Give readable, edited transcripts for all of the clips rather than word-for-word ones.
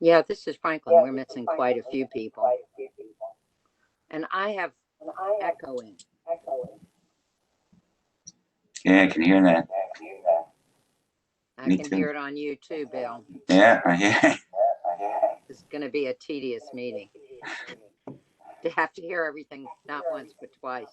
Yeah, this is Franklin. We're missing quite a few people. And I have echoing. Yeah, I can hear that. I Me can too. hear it on you too, Bill. Yeah, I hear. It's going to be a tedious meeting to have to hear everything not once but twice.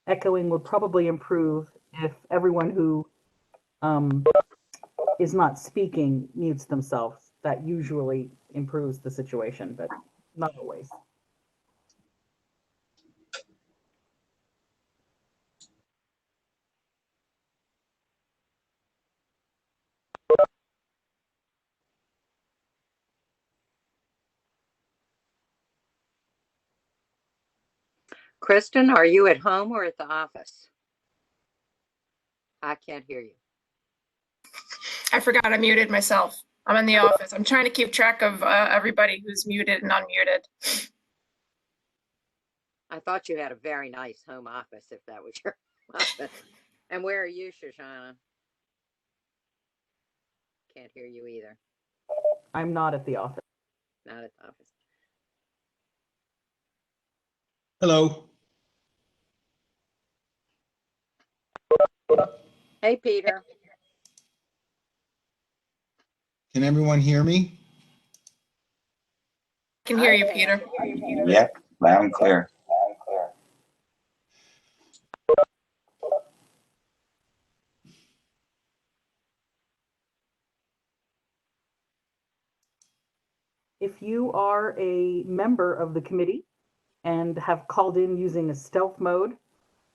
Echoing would probably improve if everyone who is not speaking mutes themselves. That usually improves the situation, but not always. Kristen, are you at home or at the office? I can't hear you. I forgot I muted myself. I'm in the office. I'm trying to keep track of everybody who's muted and unmuted. I thought you had a very nice home office if that was your office. And where are you, Shoshana? Can't hear you either. I'm not at the office. Not at the office. Hello. Hey, Peter. Can everyone hear me? I can hear you, Peter. Yep, loud and clear. If you are a member of the committee and have called in using a stealth mode,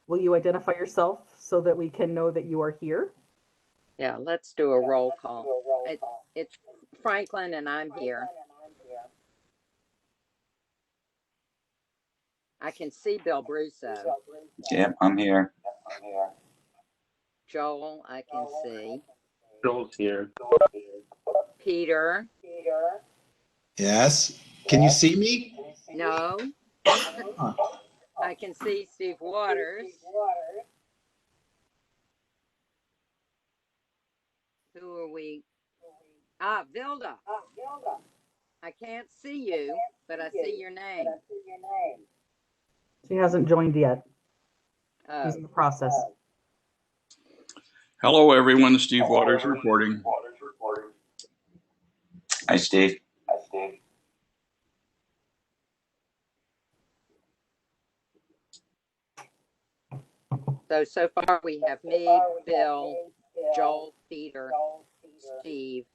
will you identify yourself so that we can know that you are here? Yeah, let's do a roll call. It's Franklin and I'm here. I can see Bill Brusso. Yep, I'm here. Joel, I can see. Joel's here. Peter. Yes. Can you see me? No. Huh. I can see Steve Waters. Who are we? Ah, Vilda. I can't see you, but I see your name. She hasn't joined yet. Oh. He's in the process. Hello, everyone. Steve Waters reporting. Hi, Steve. So far we have me, Bill, Joel, Peter, Steve.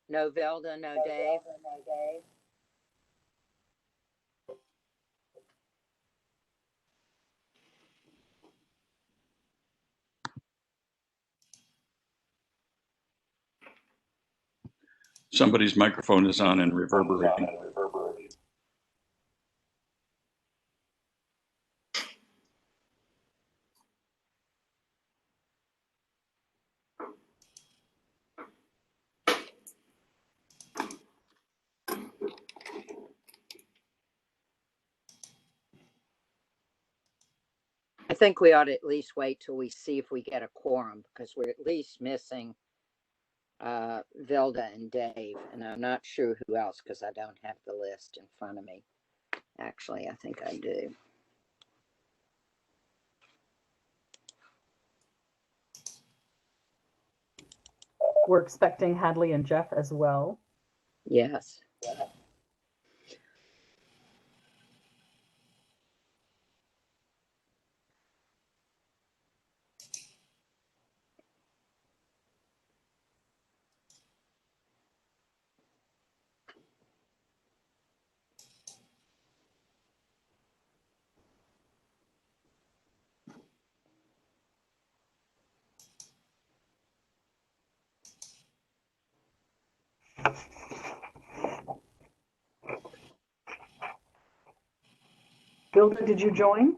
No Vilda, no Dave. Somebody's microphone is on and reverberating. I think we ought to at least wait till we see if we get a quorum because we're at least missing Vilda and Dave, and I'm not sure who else because I don't have the list in front of me. Actually, I think I do. We're expecting Hadley and Jeff as well. Yes. Gilda, did you join?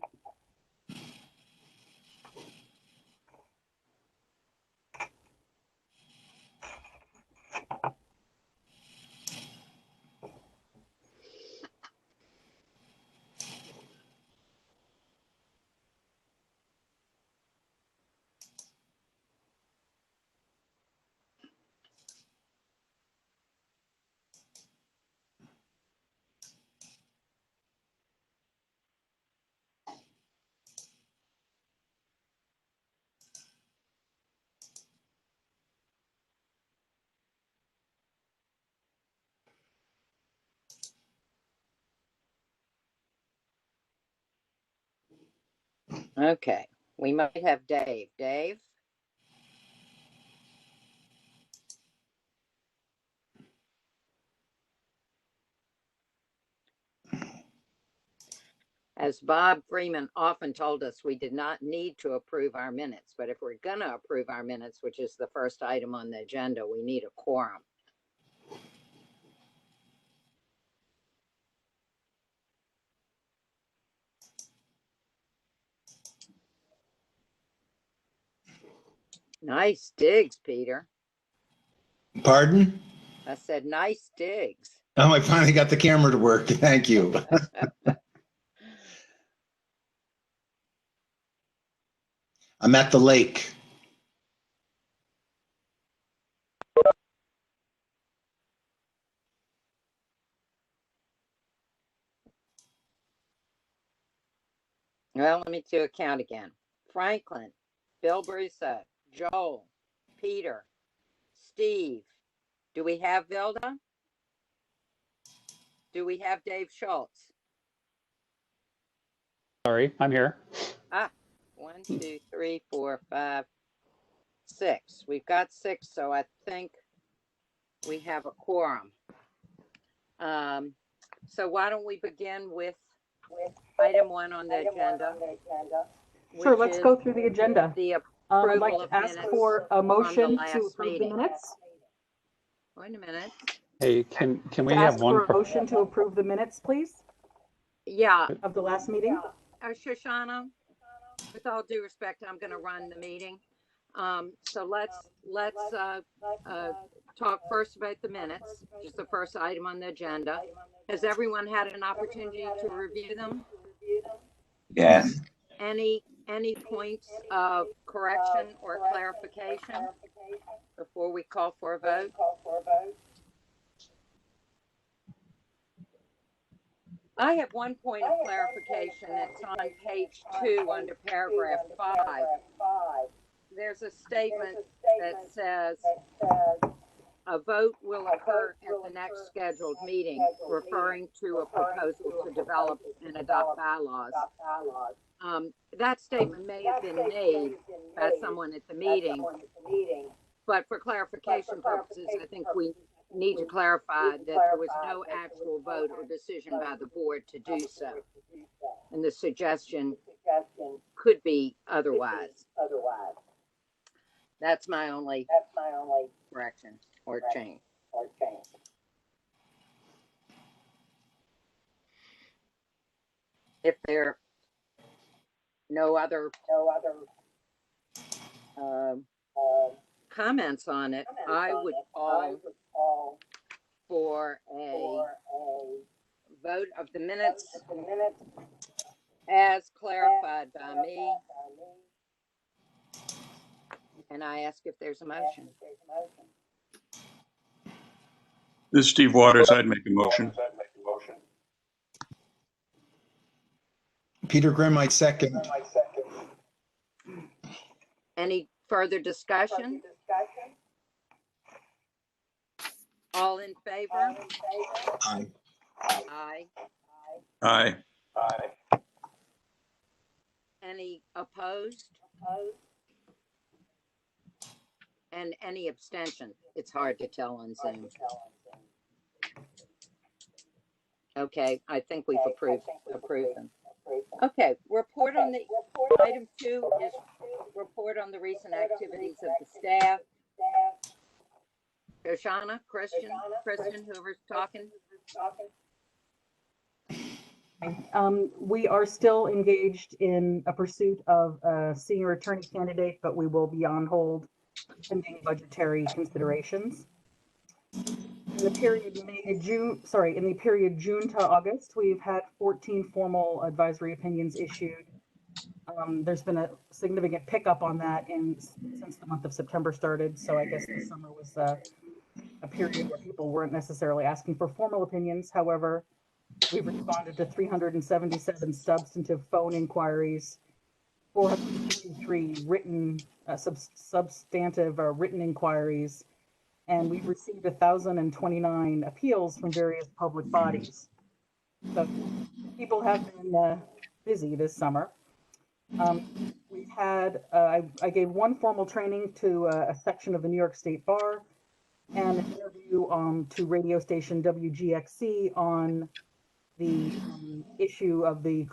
Okay, we might have Dave. Dave? As Bob Freeman often told us, we did not need to approve our minutes, but if we're going to approve our minutes, which is the first item on the agenda, we need a quorum. Nice digs, Peter. Pardon? I said, nice digs. Oh, I finally got the camera to work. Thank you. I'm at the lake. Well, let me do a count again. Franklin, Bill Brusso, Joel, Peter, Steve. Do we have Vilda? Do we have Dave Schultz? Sorry, I'm here. Ah, 1, 2, 3, 4, 5, 6. We've got 6, so I think we have a quorum. So why don't we begin with item 1 on the agenda? Sure, which let's is go through the agenda. The I'd like approval to of ask minutes for a motion to last approve the meeting. minutes. Wait a minute. Hey, can we To have ask one? for a motion to approve the minutes, please, Yeah, of the last meeting. Shoshana, with all due respect, I'm going to run the meeting. So let's talk first about the minutes, just the first item on the agenda. Has everyone had an opportunity to review them? Yes. Any points of correction or clarification before we call for a vote? I have one point of clarification. It's on page 2 under paragraph 5. There's a statement that says a vote will occur at the next scheduled meeting, referring to a proposal to develop and adopt bylaws. That statement may have been made by someone at the meeting, but for clarification purposes, I think we need to clarify that there was no actual vote or decision by the board to do so. And the suggestion could be otherwise. That's my only correction or change. If there are no other comments on it, I would call for a vote of the minutes as clarified by me. And I ask if there's a motion. This is Steve Waters. I'd make a motion. Peter Grimm, I second. Any further discussion? All in favor? Aye. Aye. Aye. Any opposed? And any abstention? It's hard to tell on Zoom. Okay, I think we've approved them. Okay, report on the, item 2 is report on the recent activities of the staff. Shoshana, Christian, whoever's talking. We are still engaged in a pursuit of a senior attorney candidate, but we will be on hold pending budgetary considerations. In the period in the period June to August, we've had 14 formal advisory opinions issued. There's been a significant pickup on that since the month of September started. So I guess the summer was a period where people weren't necessarily asking for formal opinions. However, we've responded to 377 substantive phone inquiries, 453 written, substantive written inquiries, and we've received 1,029 appeals from various public bodies. So people have been busy this summer. We've had, I gave one formal training to a section of the New York State Bar and an interview to radio station WGXC on the issue of the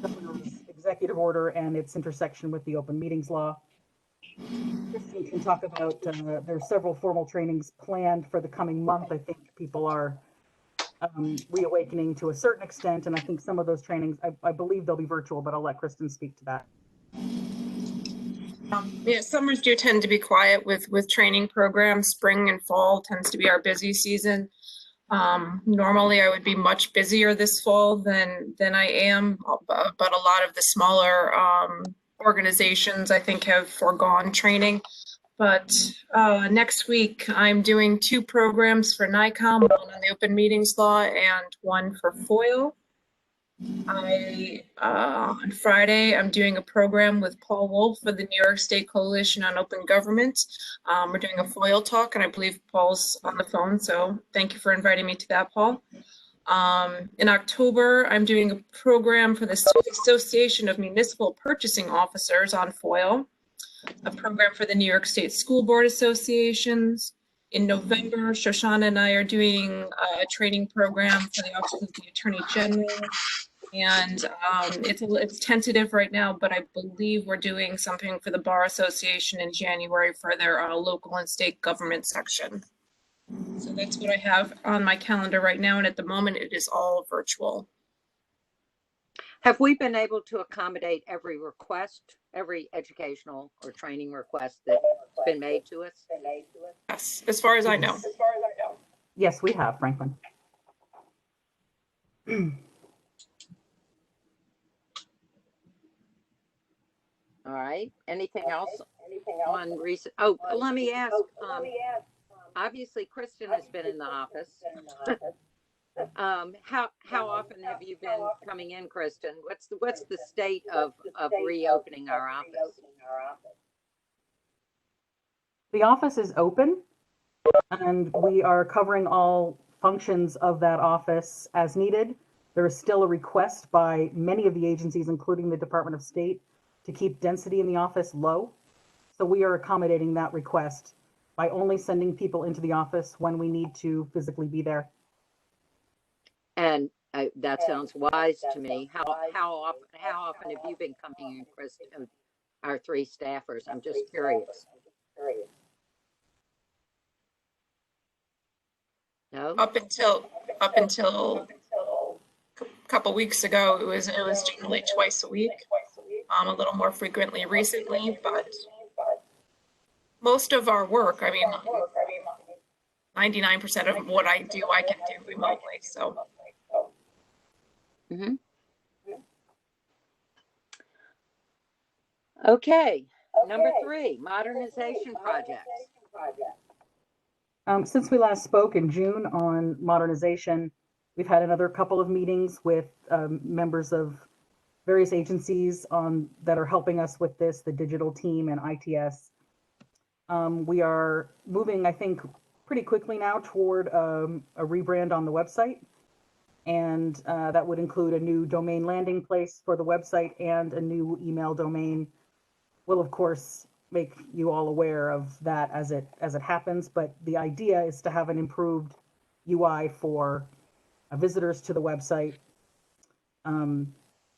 governor's executive order and its intersection with the open meetings law. Kristen can talk about, there's several formal trainings planned for the coming month. I think people are reawakening to a certain extent, and I think some of those trainings, I believe they'll be virtual, but I'll let Kristen speak to that. Yeah, summers do tend to be quiet with training programs. Spring and fall tends to be our busy season. Normally I would be much busier this fall than I am, but a lot of the smaller organizations I think have foregone training. But next week I'm doing 2 programs for NICOM, one on the open meetings law and one for FOIL. On Friday, I'm doing a program with Paul Wolf for the New York State Coalition on Open Government. We're doing a FOIL talk, and I believe Paul's on the phone, so thank you for inviting me to that, Paul. In October, I'm doing a program for the Association of Municipal Purchasing Officers on FOIL, a program for the New York State School Board Associations. In November, Shoshana and I are doing a training program for the Office of the Attorney General. And it's tentative right now, but I believe we're doing something for the Bar Association in January for their local and state government section. So that's what I have on my calendar right now. And at the moment, it is all virtual. Have we been able to accommodate every request, every educational or training request that's been made to us? Yes, as far as I know. Yes, we have, Franklin. All right. Anything else on recent? Oh, let me ask. Obviously, Kristen has been in the office. How often have you been coming in, Kristen? What's the state of reopening our office? The office is open, and we are covering all functions of that office as needed. There is still a request by many of the agencies, including the Department of State, to keep density in the office low. So we are accommodating that request by only sending people into the office when we need to physically be there. And that sounds wise to me. How often have you been coming in, Kristen? Our 3 staffers. I'm just curious. No. Up until a couple weeks ago, it was generally twice a week. A little more frequently recently, but most of our work, I mean, 99% of what I do, I can do remotely. So. Mm-hmm. Okay. Number 3, modernization projects. Since we last spoke in June on modernization, we've had another couple of meetings with members of various agencies that are helping us with this, the digital team and ITS. We are moving, I think, pretty quickly now toward a rebrand on the website. And that would include a new domain landing place for the website and a new email domain. We'll, of course, make you all aware of that as it happens. But the idea is to have an improved UI for visitors to the website.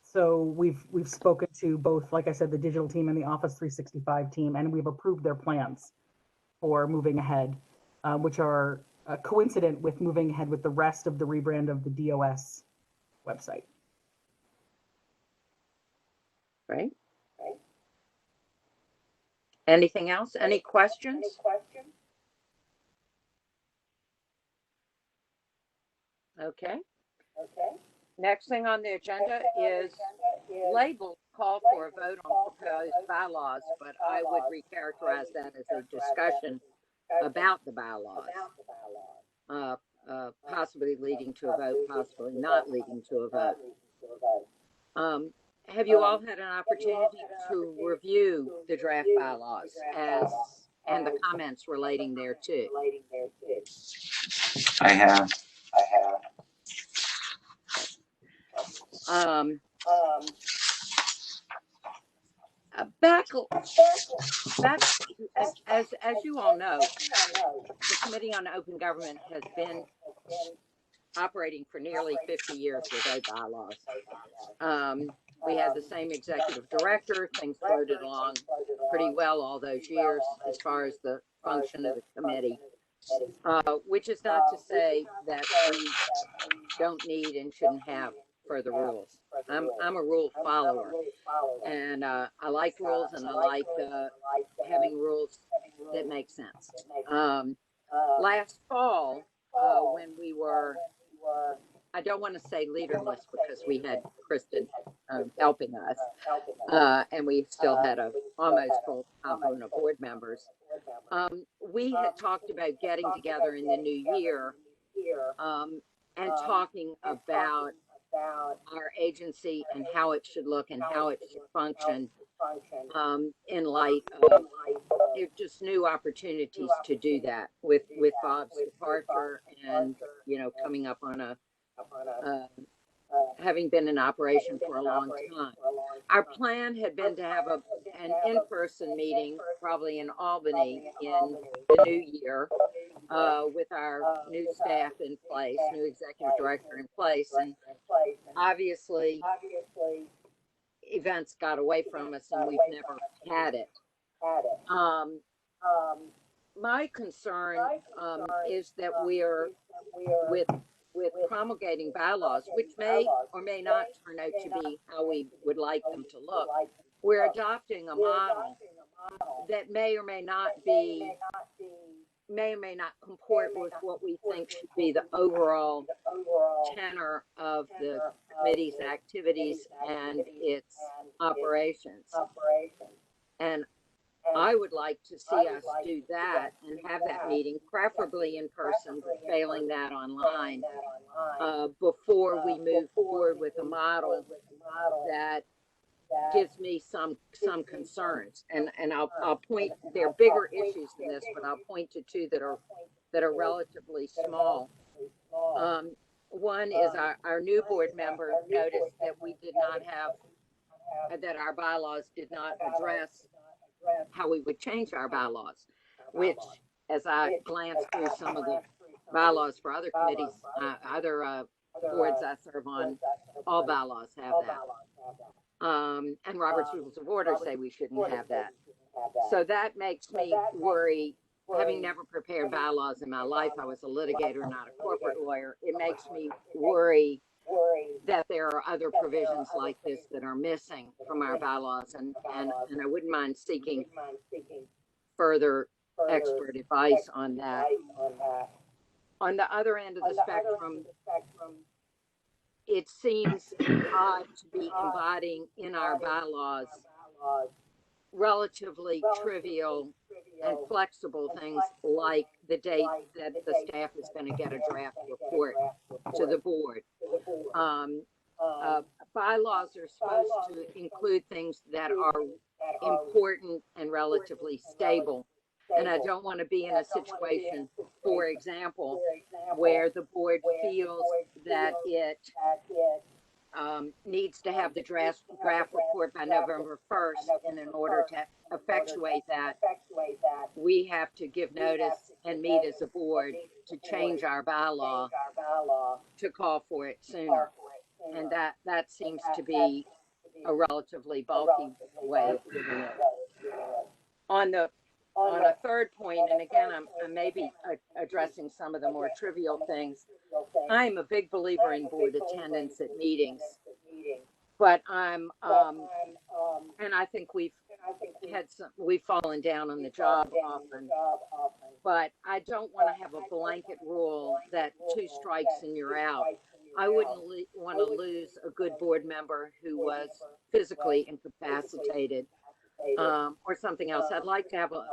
So we've spoken to both, like I said, the digital team and the Office 365 team, and we've approved their plans for moving ahead, which are coincident with moving ahead with the rest of the rebrand of the DOS website. Right? Anything else? Any questions? Okay. Next thing on the agenda is labeled call for a vote on proposed bylaws, but I would recharacterize that as a discussion about the bylaws. Possibly leading to a vote, possibly not leading to a vote. Have you all had an opportunity to review the draft bylaws and the comments relating thereto? I have. Back as you all know, the Committee on Open Government has been operating for nearly 50 years without bylaws. We had the same executive director. Things floated along pretty well all those years as far as the function of the committee, which is not to say that we don't need and shouldn't have further rules. I'm a rule follower, and I like rules, and I like having rules that make sense. Last fall, when we were, I don't want to say leaderless because we had Kristen helping us, and we still had a almost full complement of board members. We had talked about getting together in the new year and talking about our agency and how it should look and how it should function in light of just new opportunities to do that with Bob's departure and, coming up on having been in operation for a long time. Our plan had been to have an in-person meeting, probably in Albany in the new year, with our new staff in place, new executive director in place. And obviously, events got away from us and we've never had it. My concern is that we're with promulgating bylaws, which may or may not turn out to be how we would like them to look. We're adopting a model that may or may not comport with what we think should be the overall tenor of the committee's activities and its operations. And I would like to see us do that and have that meeting, preferably in person, but failing that online, before we move forward with a model that gives me some concerns. And I'll point, there are bigger issues than this, but I'll point to two that are relatively small. One is our new board member noticed that we did not have, that our bylaws did not address how we would change our bylaws, which, as I glanced through some of the bylaws for other committees, other boards I serve on, all bylaws have that. And Robert's Rules of Order say we shouldn't have that. So that makes me worry. Having never prepared bylaws in my life, I was a litigator, not a corporate lawyer. It makes me worry that there are other provisions like this that are missing from our bylaws, and I wouldn't mind seeking further expert advice on that. On the other end of the spectrum, it seems odd to be embodying in our bylaws relatively trivial and flexible things like the date that the staff is going to get a draft report to the board. Bylaws are supposed to include things that are important and relatively stable. And I don't want to be in a situation, for example, where the board feels that it needs to have the draft report by November 1st, and in order to effectuate that, we have to give notice and meet as a board to change our bylaw to call for it sooner. And that seems to be a relatively bulky way of doing it. On the on a third point, and again, I may be addressing some of the more trivial things. I'm a big believer in board attendance at meetings, but and I think we've fallen down on the job often, but I don't want to have a blanket rule that 2 strikes and you're out. I wouldn't want to lose a good board member who was physically incapacitated, or something else. I'd like to have an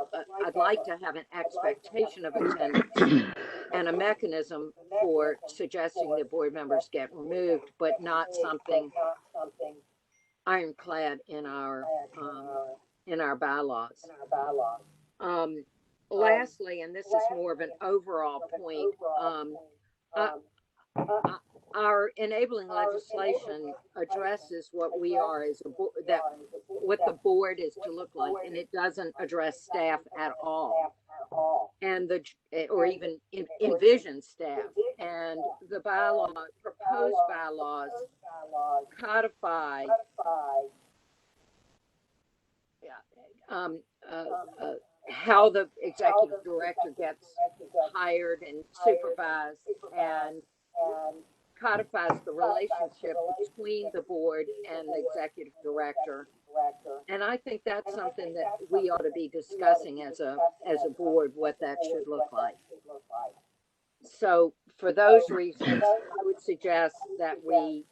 expectation of attendance and a mechanism for suggesting that board members get removed, but not something ironclad in our bylaws. Lastly, and this is more of an overall point, our enabling legislation addresses what we are as a what the board is to look like, and it doesn't address staff at all, and or even envision staff. And the proposed bylaws codify how the executive director gets hired and supervised, and codifies the relationship between the board and the executive director. And I think that's something that we ought to be discussing as a board, what that should look like. So for those reasons, I would suggest that we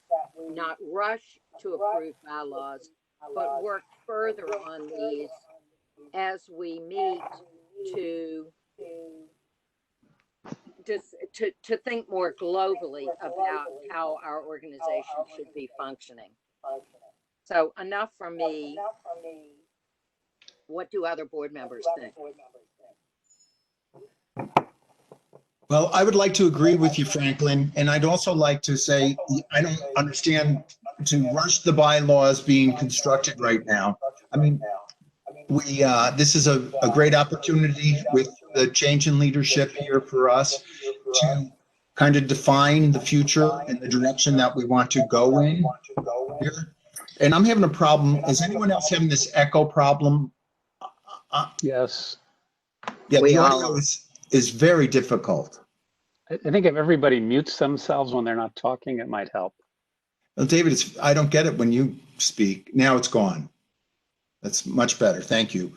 not rush to approve bylaws, but work further on these as we meet to think more globally about how our organization should be functioning. So enough from me. What do other board members think? Well, I would like to agree with you, Franklin, and I'd also like to say, I don't understand to rush the bylaws being constructed right now. I mean, this is a great opportunity with the change in leadership here for us to kind of define the future and the direction that we want to go in here. And I'm having a problem. Is anyone else having this echo problem? Yes. Yeah, the audio is very difficult. I think if everybody mutes themselves when they're not talking, it might help. Well, David, I don't get it when you speak. Now it's gone. That's much better. Thank you.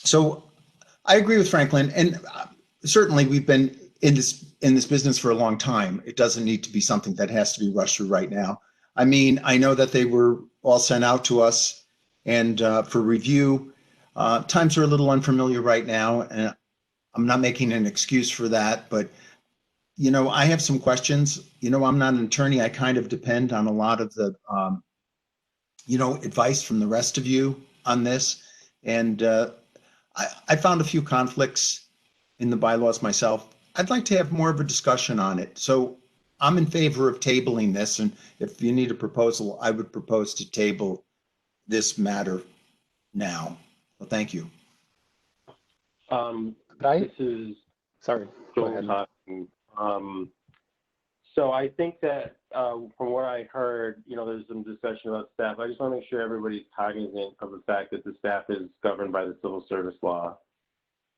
So I agree with Franklin, and certainly we've been in this business for a long time. It doesn't need to be something that has to be rushed through right now. I mean, I know that they were all sent out to us and for review. Times are a little unfamiliar right now, and I'm not making an excuse for that, but I have some questions. I'm not an attorney. I kind of depend on a lot of the advice from the rest of you on this. And I found a few conflicts in the bylaws myself. I'd like to have more of a discussion on it. So I'm in favor of tabling this. And if you need a proposal, I would propose to table this matter now. Well, thank you. This is sorry. Go ahead. So I think that from what I heard, there's some discussion about staff. I just want to make sure everybody's cognizant of the fact that the staff is governed by the civil service law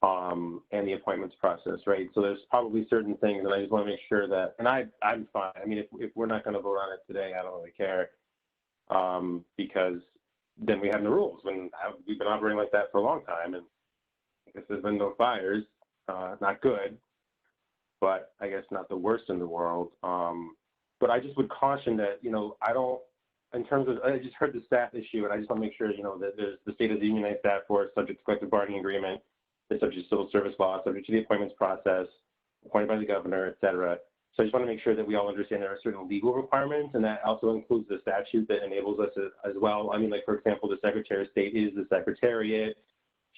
and the appointments process, right? So there's probably certain things, and I just want to make sure that, and I'm fine. I mean, if we're not going to vote on it today, I don't really care because then we have no rules. We've been operating like that for a long time, and I guess there's been no fires. Not good, but I guess not the worst in the world. But I just would caution that, in terms of, I just heard the staff issue, and I just want to make sure, that there's the state of the unionized staff force subject to collective bargaining agreement, it's subject to civil service law, subject to the appointments process, appointed by the governor, et cetera. So I just want to make sure that we all understand there are certain legal requirements, and that also includes the statute that enables us as well. I mean, like, for example, the Secretary of State is the Secretariat.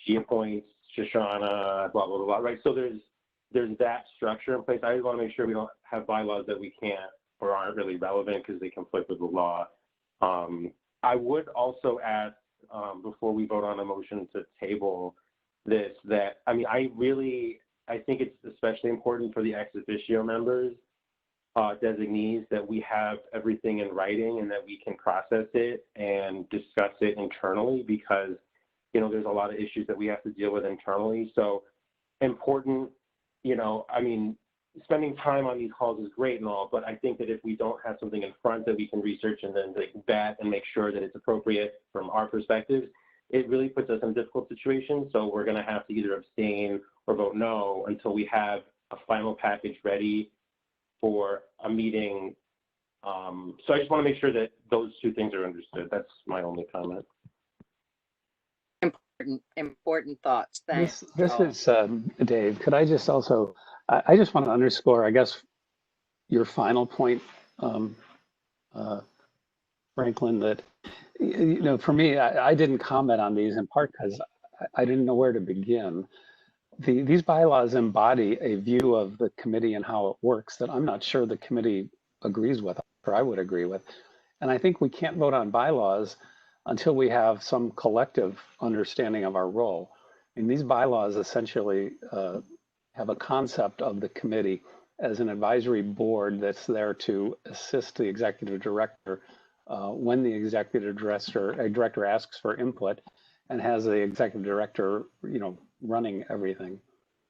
She appoints Shoshana, blah, blah, blah, right? So there's that structure in place. I just want to make sure we don't have bylaws that we can't or aren't really relevant because they conflict with the law. I would also ask, before we vote on a motion to table this, that, I mean, I think it's especially important for the ex officio members, designees, that we have everything in writing and that we can process it and discuss it internally, because there's a lot of issues that we have to deal with internally. So important, I mean, spending time on these calls is great and all, but I think that if we don't have something in front that we can research and then vet and make sure that it's appropriate from our perspective, it really puts us in a difficult situation. So we're going to have to either abstain or vote no until we have a final package ready for a meeting. So I just want to make sure that those two things are understood. That's my only comment. Important thoughts. Thanks. This Joel. is Dave. Could I just also, I just want to underscore, I guess, your final point, Franklin, that, for me, I didn't comment on these in part because I didn't know where to begin. These bylaws embody a view of the committee and how it works that I'm not sure the committee agrees with, or I would agree with. And I think we can't vote on bylaws until we have some collective understanding of our role. And these bylaws essentially have a concept of the committee as an advisory board that's there to assist the executive director when the executive director asks for input and has the executive director, running everything.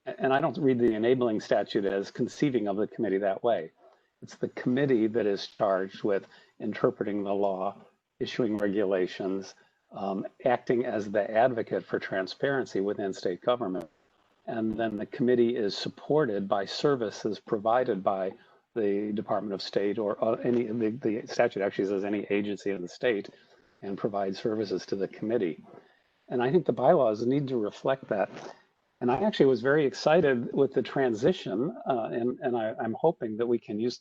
And I don't read the enabling statute as conceiving of the committee that way. It's the committee that is charged with interpreting the law, issuing regulations, acting as the advocate for transparency within state government. And then the committee is supported by services provided by the Department of State or the statute actually says any agency of the state and provide services to the committee. And I think the bylaws need to reflect that. And I actually was very excited with the transition, and I'm hoping that we can use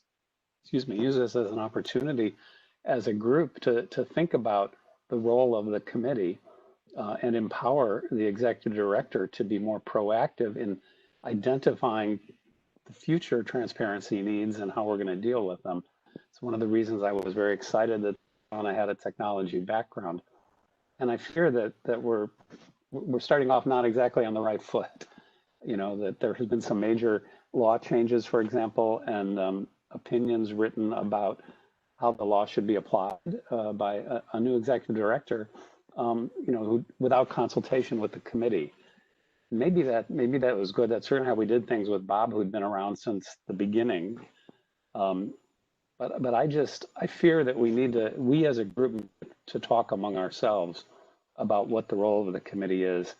this as an opportunity as a group to think about the role of the committee and empower the executive director to be more proactive in identifying the future transparency needs and how we're going to deal with them. It's one of the reasons I was very excited that Donna had a technology background. And I fear that we're starting off not exactly on the right foot. That there has been some major law changes, for example, and opinions written about how the law should be applied by a new executive director, who, without consultation with the committee. Maybe that was good. That's certainly how we did things with Bob, who'd been around since the beginning. But I fear that we as a group to talk among ourselves about what the role of the committee is,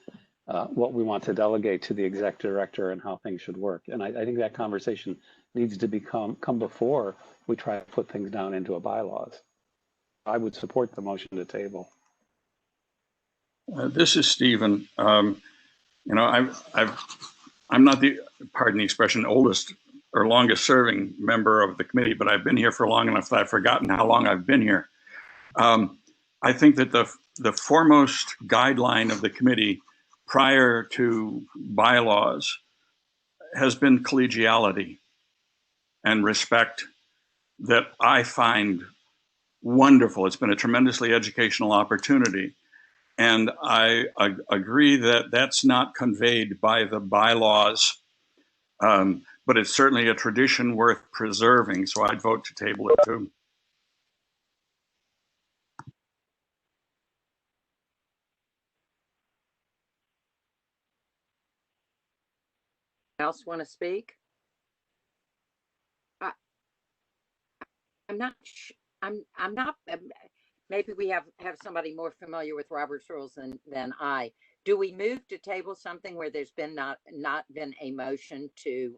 what we want to delegate to the executive director and how things should work. And I think that conversation needs to come before we try to put things down into a bylaws. I would support the motion to table. This is Stephen. I'm not the, pardon the expression, oldest or longest serving member of the committee, but I've been here for long enough that I've forgotten how long I've been here. I think that the foremost guideline of the committee prior to bylaws has been collegiality and respect that I find wonderful. It's been a tremendously educational opportunity. And I agree that that's not conveyed by the bylaws, but it's certainly a tradition worth preserving. So I'd vote to table it too. Else want to speak? I'm not. Maybe we have somebody more familiar with Robert's rules than I. Do we move to table something where there's been not been a motion to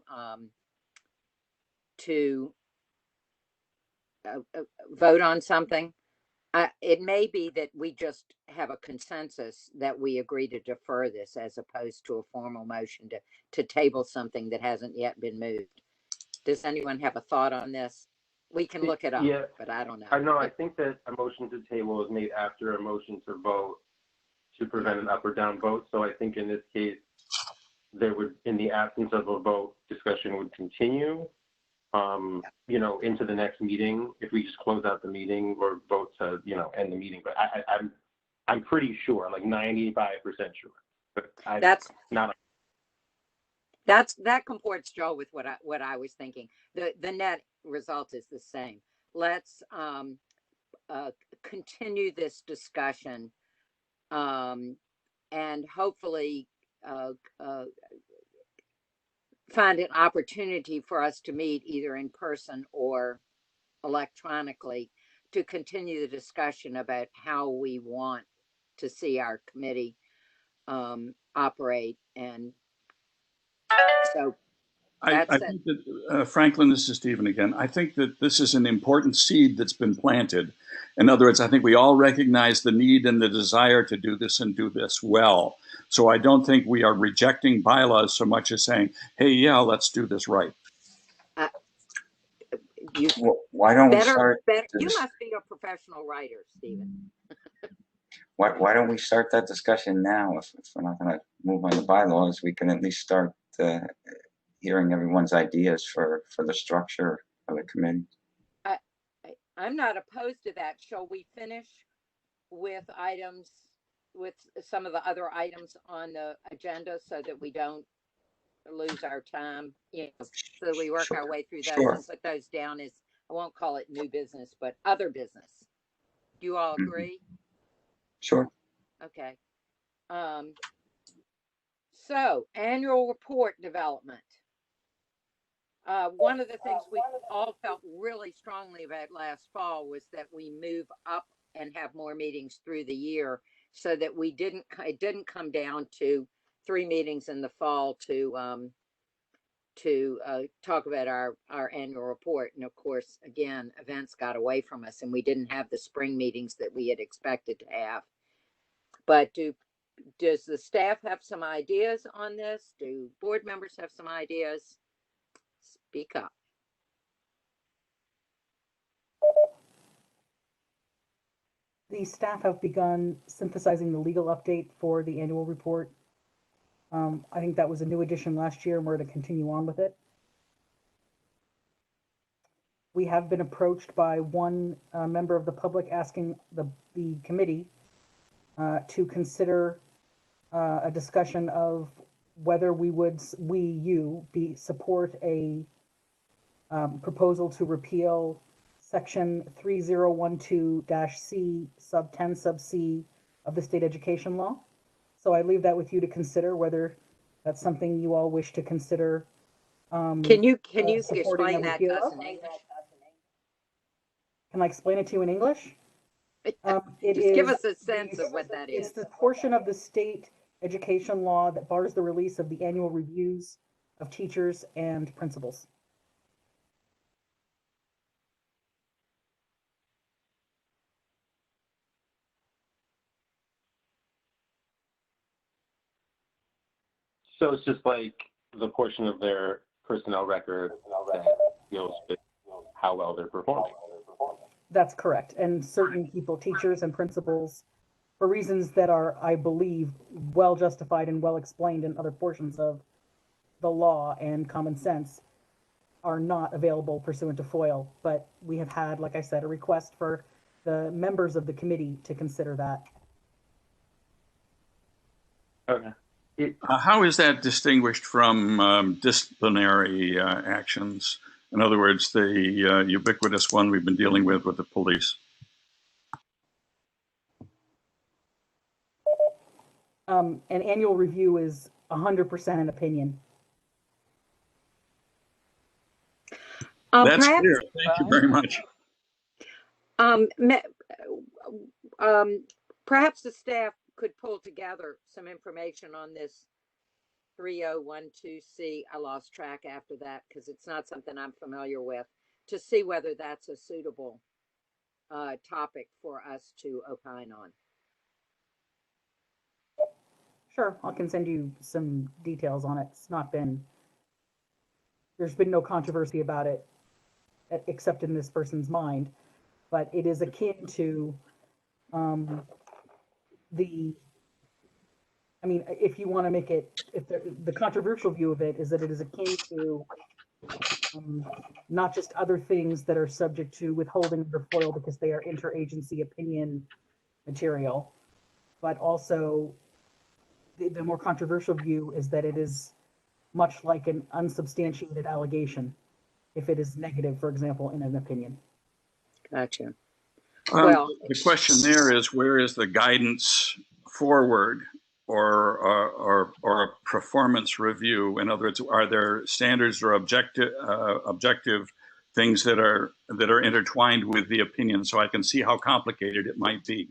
vote on something? It may be that we just have a consensus that we agree to defer this as opposed to a formal motion to table something that hasn't yet been moved. Does anyone have a thought on this? We can look it up, Yeah, but I don't know. I think that a motion to table is made after a motion to vote to prevent an up or down vote. So I think in this case, there would, in the absence of a vote, discussion would continue, into the next meeting if we just close out the meeting or vote to, end the meeting. But I'm pretty sure, like 95% sure. But That comports, Joe, with what I was thinking. The net result is the same. Let's continue this discussion and hopefully uh, uh, find an opportunity for us to meet either in person or electronically to continue the discussion about how we want to see our committee operate. And so I that's it. think that, Franklin, this is Stephen again. I think that this is an important seed that's been planted. In other words, I think we all recognize the need and the desire to do this and do this well. So I don't think we are rejecting bylaws so much as saying, hey, yeah, let's do this right. You Well, why don't we start? You must be a professional writer, Stephen. Why don't we start that discussion now? If we're not going to move on the bylaws, we can at least start hearing everyone's ideas for the structure of the committee. I'm not opposed to that. Shall we finish with some of the other items on the agenda so that we don't lose our time? So that we work our way through those Sure. and put those down as, I won't call it new business, but other business. Do you all agree? Sure. Okay. So annual report development. One of the things we all felt really strongly about last fall was that we move up and have more meetings through the year, so that it didn't come down to 3 meetings in the fall to talk about our annual report. And of course, again, events got away from us and we didn't have the spring meetings that we had expected to have. But does the staff have some ideas on this? Do board members have some ideas? Speak up. The staff have begun synthesizing the legal update for the annual report. I think that was a new addition last year, and we're going to continue on with it. We have been approached by one member of the public asking the committee to consider a discussion of whether you support a proposal to repeal section 3012-C sub 10 sub C of the state education law. So I leave that with you to consider whether that's something you all wish to consider. Can you supporting explain a that repeal to us of? in English? Can I explain it to you in English? Just give us a sense of what that It's is. the portion of the state education law that bars the release of the annual reviews of teachers and principals. So it's just like the portion of their personnel record that deals with how well they're performing. That's correct. And certain people, teachers and principals, for reasons that are, I believe, well justified and well explained in other portions of the law and common sense, are not available pursuant to FOIL. But we have had, like I said, a request for the members of the committee to consider that. Okay. How is that distinguished from disciplinary actions? In other words, the ubiquitous one we've been dealing with the police. An annual review is 100% an opinion. That's Perhaps, clear. Thank you very much. Perhaps the staff could pull together some information on this 3012C. I lost track after that because it's not something I'm familiar with, to see whether that's a suitable topic for us to opine on. Sure, I can send you some details on it. There's been no controversy about it, except in this person's mind, but it is akin to if you want to make it, if the controversial view of it is that it is akin to not just other things that are subject to withholding under FOIL because they are interagency opinion material, but also the more controversial view is that it is much like an unsubstantiated allegation if it is negative, for example, in an opinion. Gotcha. Well, the question there is, where is the guidance forward or a performance review? In other words, are there standards or objective things that are intertwined with the opinion, so I can see how complicated it might be?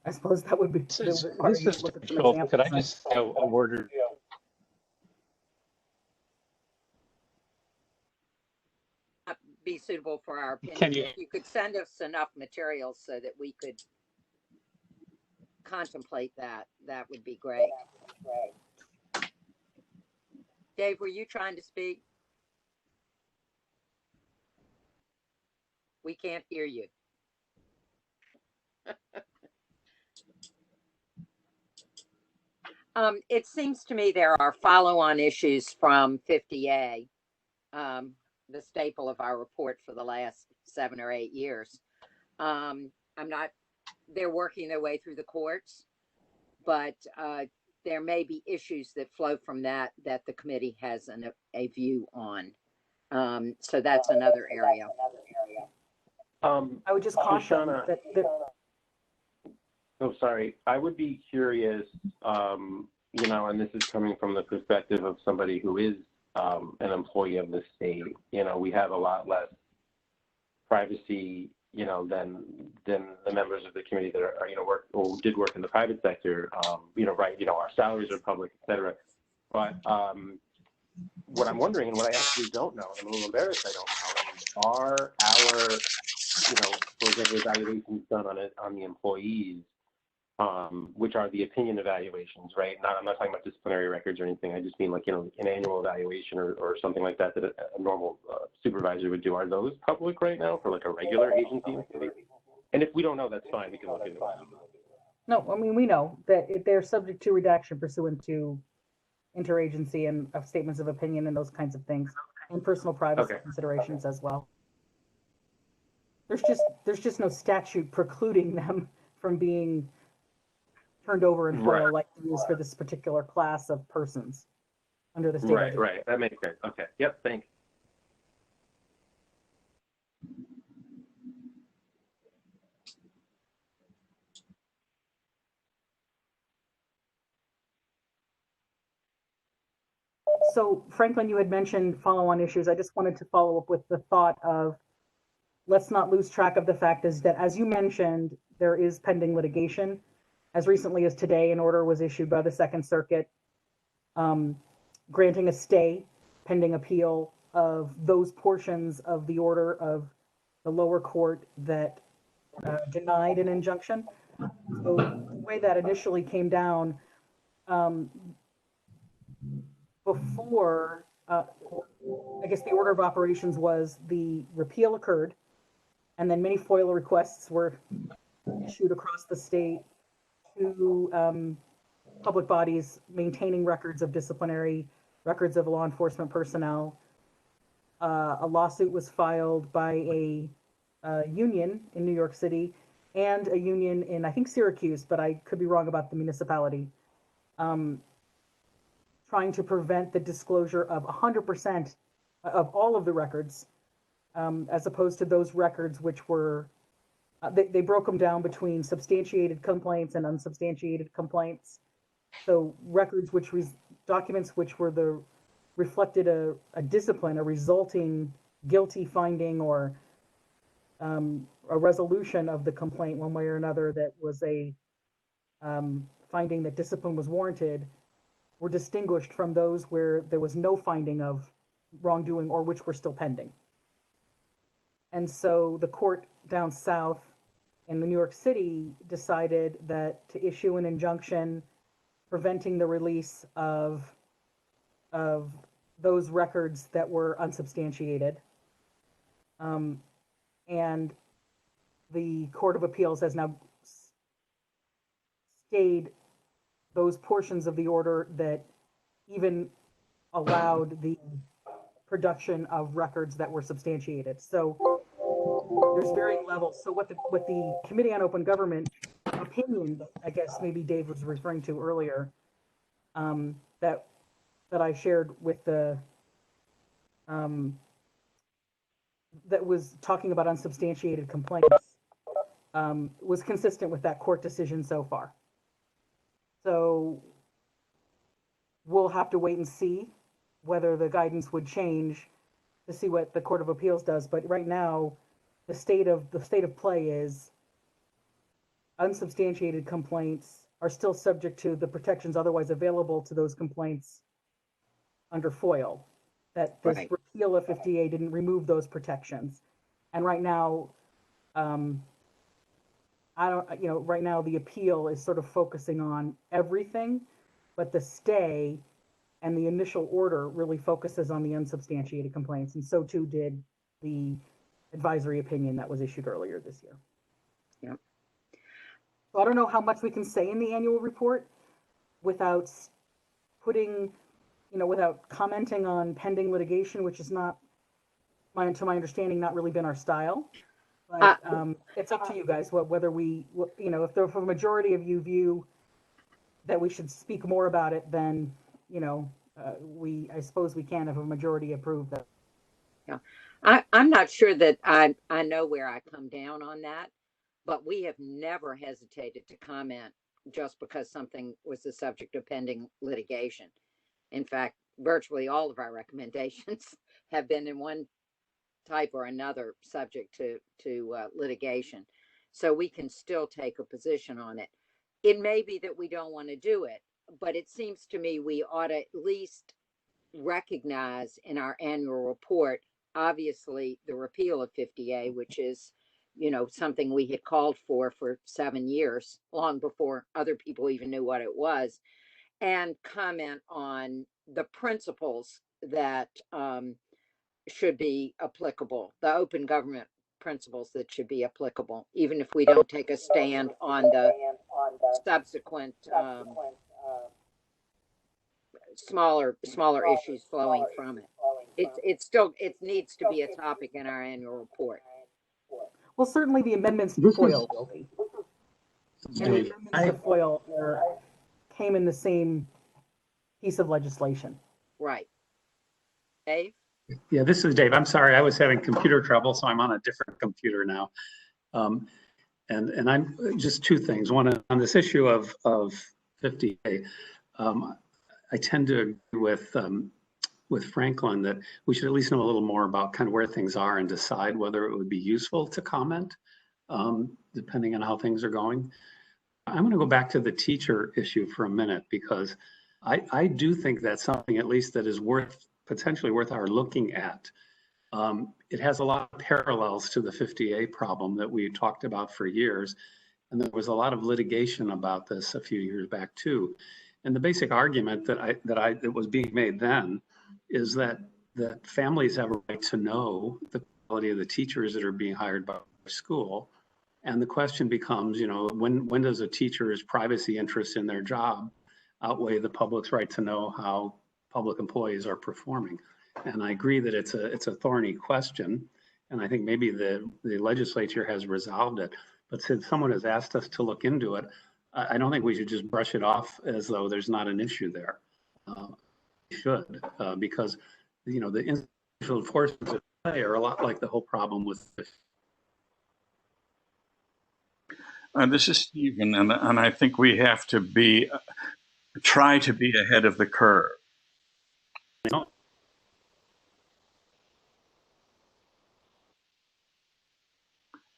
I suppose that would be. This that is, would require this you is to look at some difficult. Could I examples. just say a word or Not be suitable for our can opinion. you? If you could send us enough materials so that we could contemplate that, that would be great. Dave, were you trying to speak? We can't hear you. It seems to me there are follow-on issues from 50A, the staple of our report for the last 7 or 8 years. They're working their way through the courts, but there may be issues that flow from that the committee has a view on. So that's another area. I would just caution Shoshana, that oh, sorry. I would be curious, you know, and this is coming from the perspective of somebody who is an employee of the state. You know, we have a lot less privacy, you know, than the members of the committee that are, you know, work or did work in the private sector. You know, right? You know, our salaries are public, et cetera. But what I'm wondering, and what I actually don't know, and I'm a little embarrassed I don't know, are our, you know, for example, evaluations done on the employees, which are the opinion evaluations, right? I'm not talking about disciplinary records or anything. I just mean, like, you know, an annual evaluation or something like that that a normal supervisor would do. Are those public right now for like a regular agency? And if we don't know, that's fine. We can look into it. no, I mean, we know that they're subject to redaction pursuant to interagency and of statements of opinion and those kinds of things, and personal privacy Okay. considerations as well. There's just no statute precluding them from being turned over in FOIL like it is for this particular class of persons under the state. Right, right. That makes sense. Okay. Yep. Thanks. So Franklin, you had mentioned follow-on issues. I just wanted to follow up with the thought of, let's not lose track of the fact is that, as you mentioned, there is pending litigation. As recently as today, an order was issued by the Second Circuit granting a stay pending appeal of those portions of the order of the lower court that denied an injunction. So the way that initially came down, before, I guess the order of operations was the repeal occurred, and then many FOIL requests were issued across the state to public bodies maintaining records of disciplinary records of law enforcement personnel. A lawsuit was filed by a union in New York City and a union in, I think, Syracuse, but I could be wrong about the municipality, trying to prevent the disclosure of 100% of all of the records, as opposed to those records which were, they broke them down between substantiated complaints and unsubstantiated complaints. So records documents which were reflected a discipline, a resulting guilty finding, or a resolution of the complaint one way or another that was a finding that discipline was warranted, were distinguished from those where there was no finding of wrongdoing or which were still pending. And so the court down south in New York City decided that to issue an injunction preventing the release of those records that were unsubstantiated. And the Court of Appeals has now stayed those portions of the order that even allowed the production of records that were substantiated. So there's varying levels. So what the Committee on Open Government opinion, I guess maybe Dave was referring to earlier, that I shared with the that was talking about unsubstantiated complaints. was consistent with that court decision so far. So we'll have to wait and see whether the guidance would change to see what the Court of Appeals does. But right now, the state of play is unsubstantiated complaints are still subject to the protections otherwise available to those complaints under FOIL. That this Right. repeal of 50A didn't remove those protections. And right now, right now the appeal is sort of focusing on everything, but the stay and the initial order really focuses on the unsubstantiated complaints. And so too did the advisory opinion that was issued earlier this year. Yep. So I don't know how much we can say in the annual report without putting, without commenting on pending litigation, which is not, to my understanding, not really been our style. But it's up to you guys whether we, if the majority of you view that we should speak more about it, then, I suppose we can if a majority approve that. Yeah. I'm not sure that I know where I come down on that, but we have never hesitated to comment just because something was the subject of pending litigation. In fact, virtually all of our recommendations have been in one type or another subject to litigation. So we can still take a position on it. It may be that we don't want to do it, but it seems to me we ought to at least recognize in our annual report, obviously, the repeal of 50A, which is, something we had called for 7 years, long before other people even knew what it was, and comment on the principles that should be applicable, the open government principles that should be applicable, even if we don't take a stand on the subsequent smaller issues flowing from it. It needs to be a topic in our annual report. Well, certainly the amendments to FOIL will be. And the Dave, amendments to FOIL came in the same piece of legislation. Right. Dave? Yeah, this is Dave. I'm sorry, I was having computer trouble, so I'm on a different computer now. And I'm just two things. One, on this issue of 50A, I tend to agree with Franklin that we should at least know a little more about kind of where things are and decide whether it would be useful to comment, depending on how things are going. I'm going to go back to the teacher issue for a minute, because I do think that's something at least that is potentially worth our looking at. It has a lot of parallels to the 50A problem that we talked about for years. And there was a lot of litigation about this a few years back too. And the basic argument that was being made then is that families have a right to know the quality of the teachers that are being hired by the school. And the question becomes, when does a teacher's privacy interest in their job outweigh the public's right to know how public employees are performing? And I agree that it's a thorny question, and I think maybe the legislature has resolved it. But since someone has asked us to look into it, I don't think we should just brush it off as though there's not an issue there. We should, because the institutional forces at play are a lot like the whole problem with this. This is Stephen, and I think we have to try to be ahead of the curve.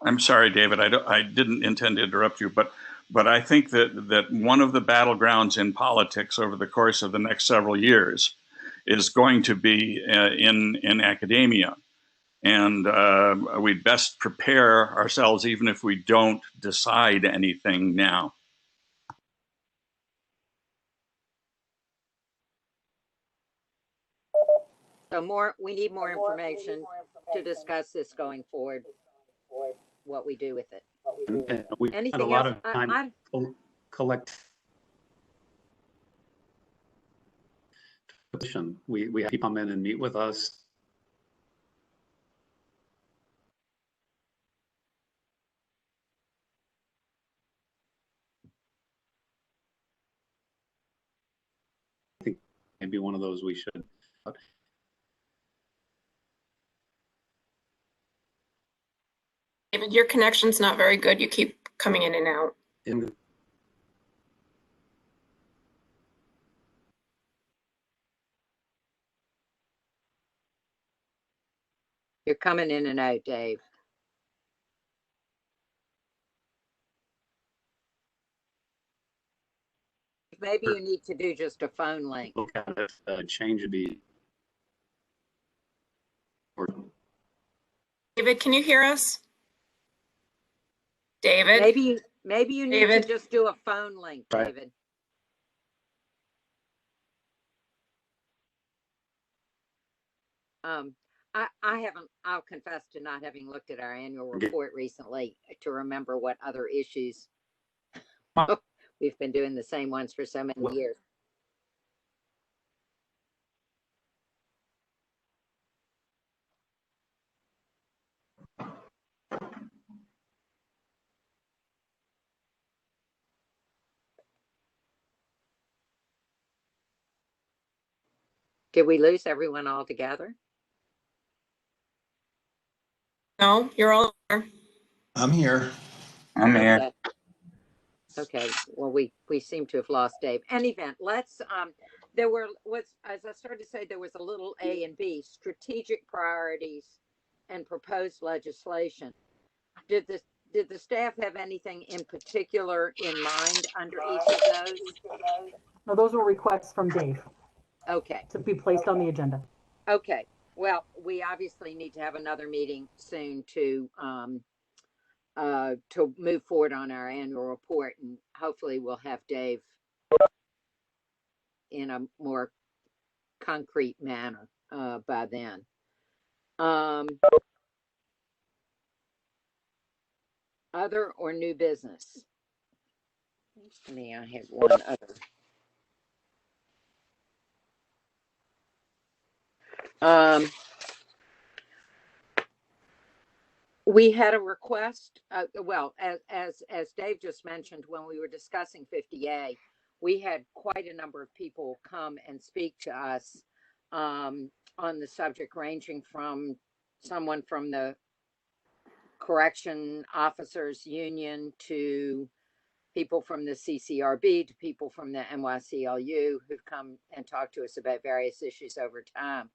I'm sorry, David. I didn't intend to interrupt you, but I think that one of the battlegrounds in politics over the course of the next several years is going to be in academia, and we'd best prepare ourselves, even if we don't decide anything now. So we need more information to discuss this going forward, what we do with it. And we spent a Anything lot else? of time collect. We have people come in and meet with us. I think maybe one of those we should. David, your connection's not very good. You keep coming in and out. You're coming in and out, Dave. Maybe you need to do just a phone link. Change would be. David, can you hear us? David? Maybe you need to David? just do a phone link, Right. David. I'll confess to not having looked at our annual report recently to remember what other issues. We've been doing the same ones for so many years. Did we lose everyone altogether? No, you're all there. I'm here. I'm here. Okay, well, we seem to have lost Dave. Any event, let's, as I started to say, there was a little A and B, strategic priorities and proposed legislation. Did the staff have anything in particular in mind under each of those? No, those were requests from Dave Okay, to be placed on the agenda. okay. Well, we obviously need to have another meeting soon to move forward on our annual report, and hopefully we'll have Dave in a more concrete manner by then. Other or new business? To me, I have one other. We had a request, well, as Dave just mentioned, when we were discussing 50A, we had quite a number of people come and speak to us on the subject, ranging from someone from the Correction Officers Union to people from the CCRB to people from the NYCLU who've come and talked to us about various issues over time.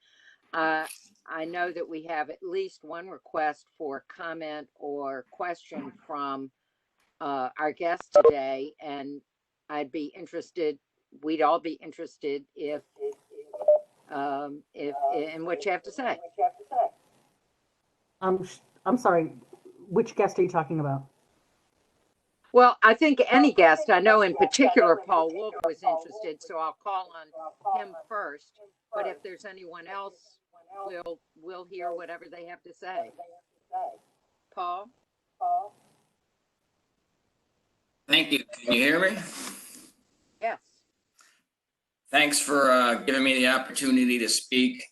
I know that we have at least one request for comment or question from our guest today, and we'd all be interested if in what you have to say. I'm sorry, which guest are you talking about? Well, I think any guest, I know in particular Paul Wolf was interested, so I'll call on him first. But if there's anyone else, we'll hear whatever they have to say. Paul? Thank you. Can you hear me? Yes. Thanks for giving me the opportunity to speak.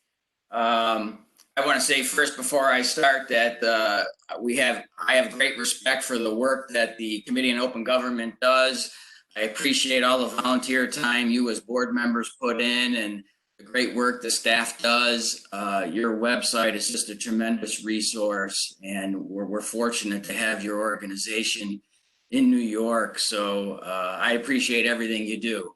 I want to say first, before I start, that I have great respect for the work that the Committee on Open Government does. I appreciate all the volunteer time you as board members put in and the great work the staff does. Your website is just a tremendous resource, and we're fortunate to have your organization in New York. So I appreciate everything you do.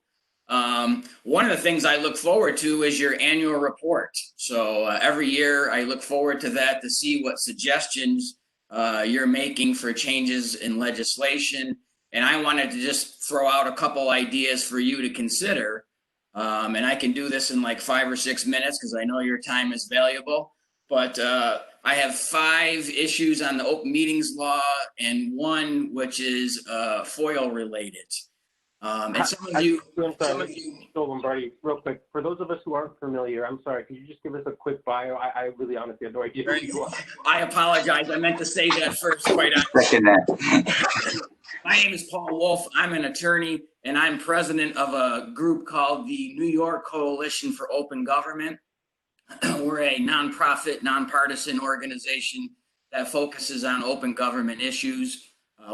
One of the things I look forward to is your annual report. So every year I look forward to that to see what suggestions you're making for changes in legislation. And I wanted to just throw out a couple ideas for you to consider. And I can do this in like 5 or 6 minutes because I know your time is valuable. But I have 5 issues on the open meetings law and 1 which is FOIL related. And some of you, Joel Lombardi, real quick, for those of us who aren't familiar, I'm sorry, could you just give us a quick bio? I really honestly have no idea who you are. I apologize. I meant to say that first, quite honestly. Second that. My name is Paul Wolf. I'm an attorney, and I'm president of a group called the New York Coalition for Open Government. We're a nonprofit, nonpartisan organization that focuses on open government issues.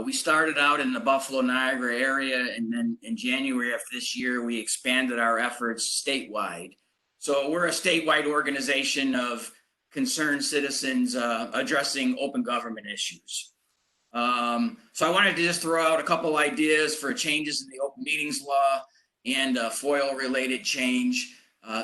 We started out in the Buffalo, Niagara area, and then in January of this year, we expanded our efforts statewide. So we're a statewide organization of concerned citizens addressing open government issues. So I wanted to just throw out a couple ideas for changes in the open meetings law and FOIL related change.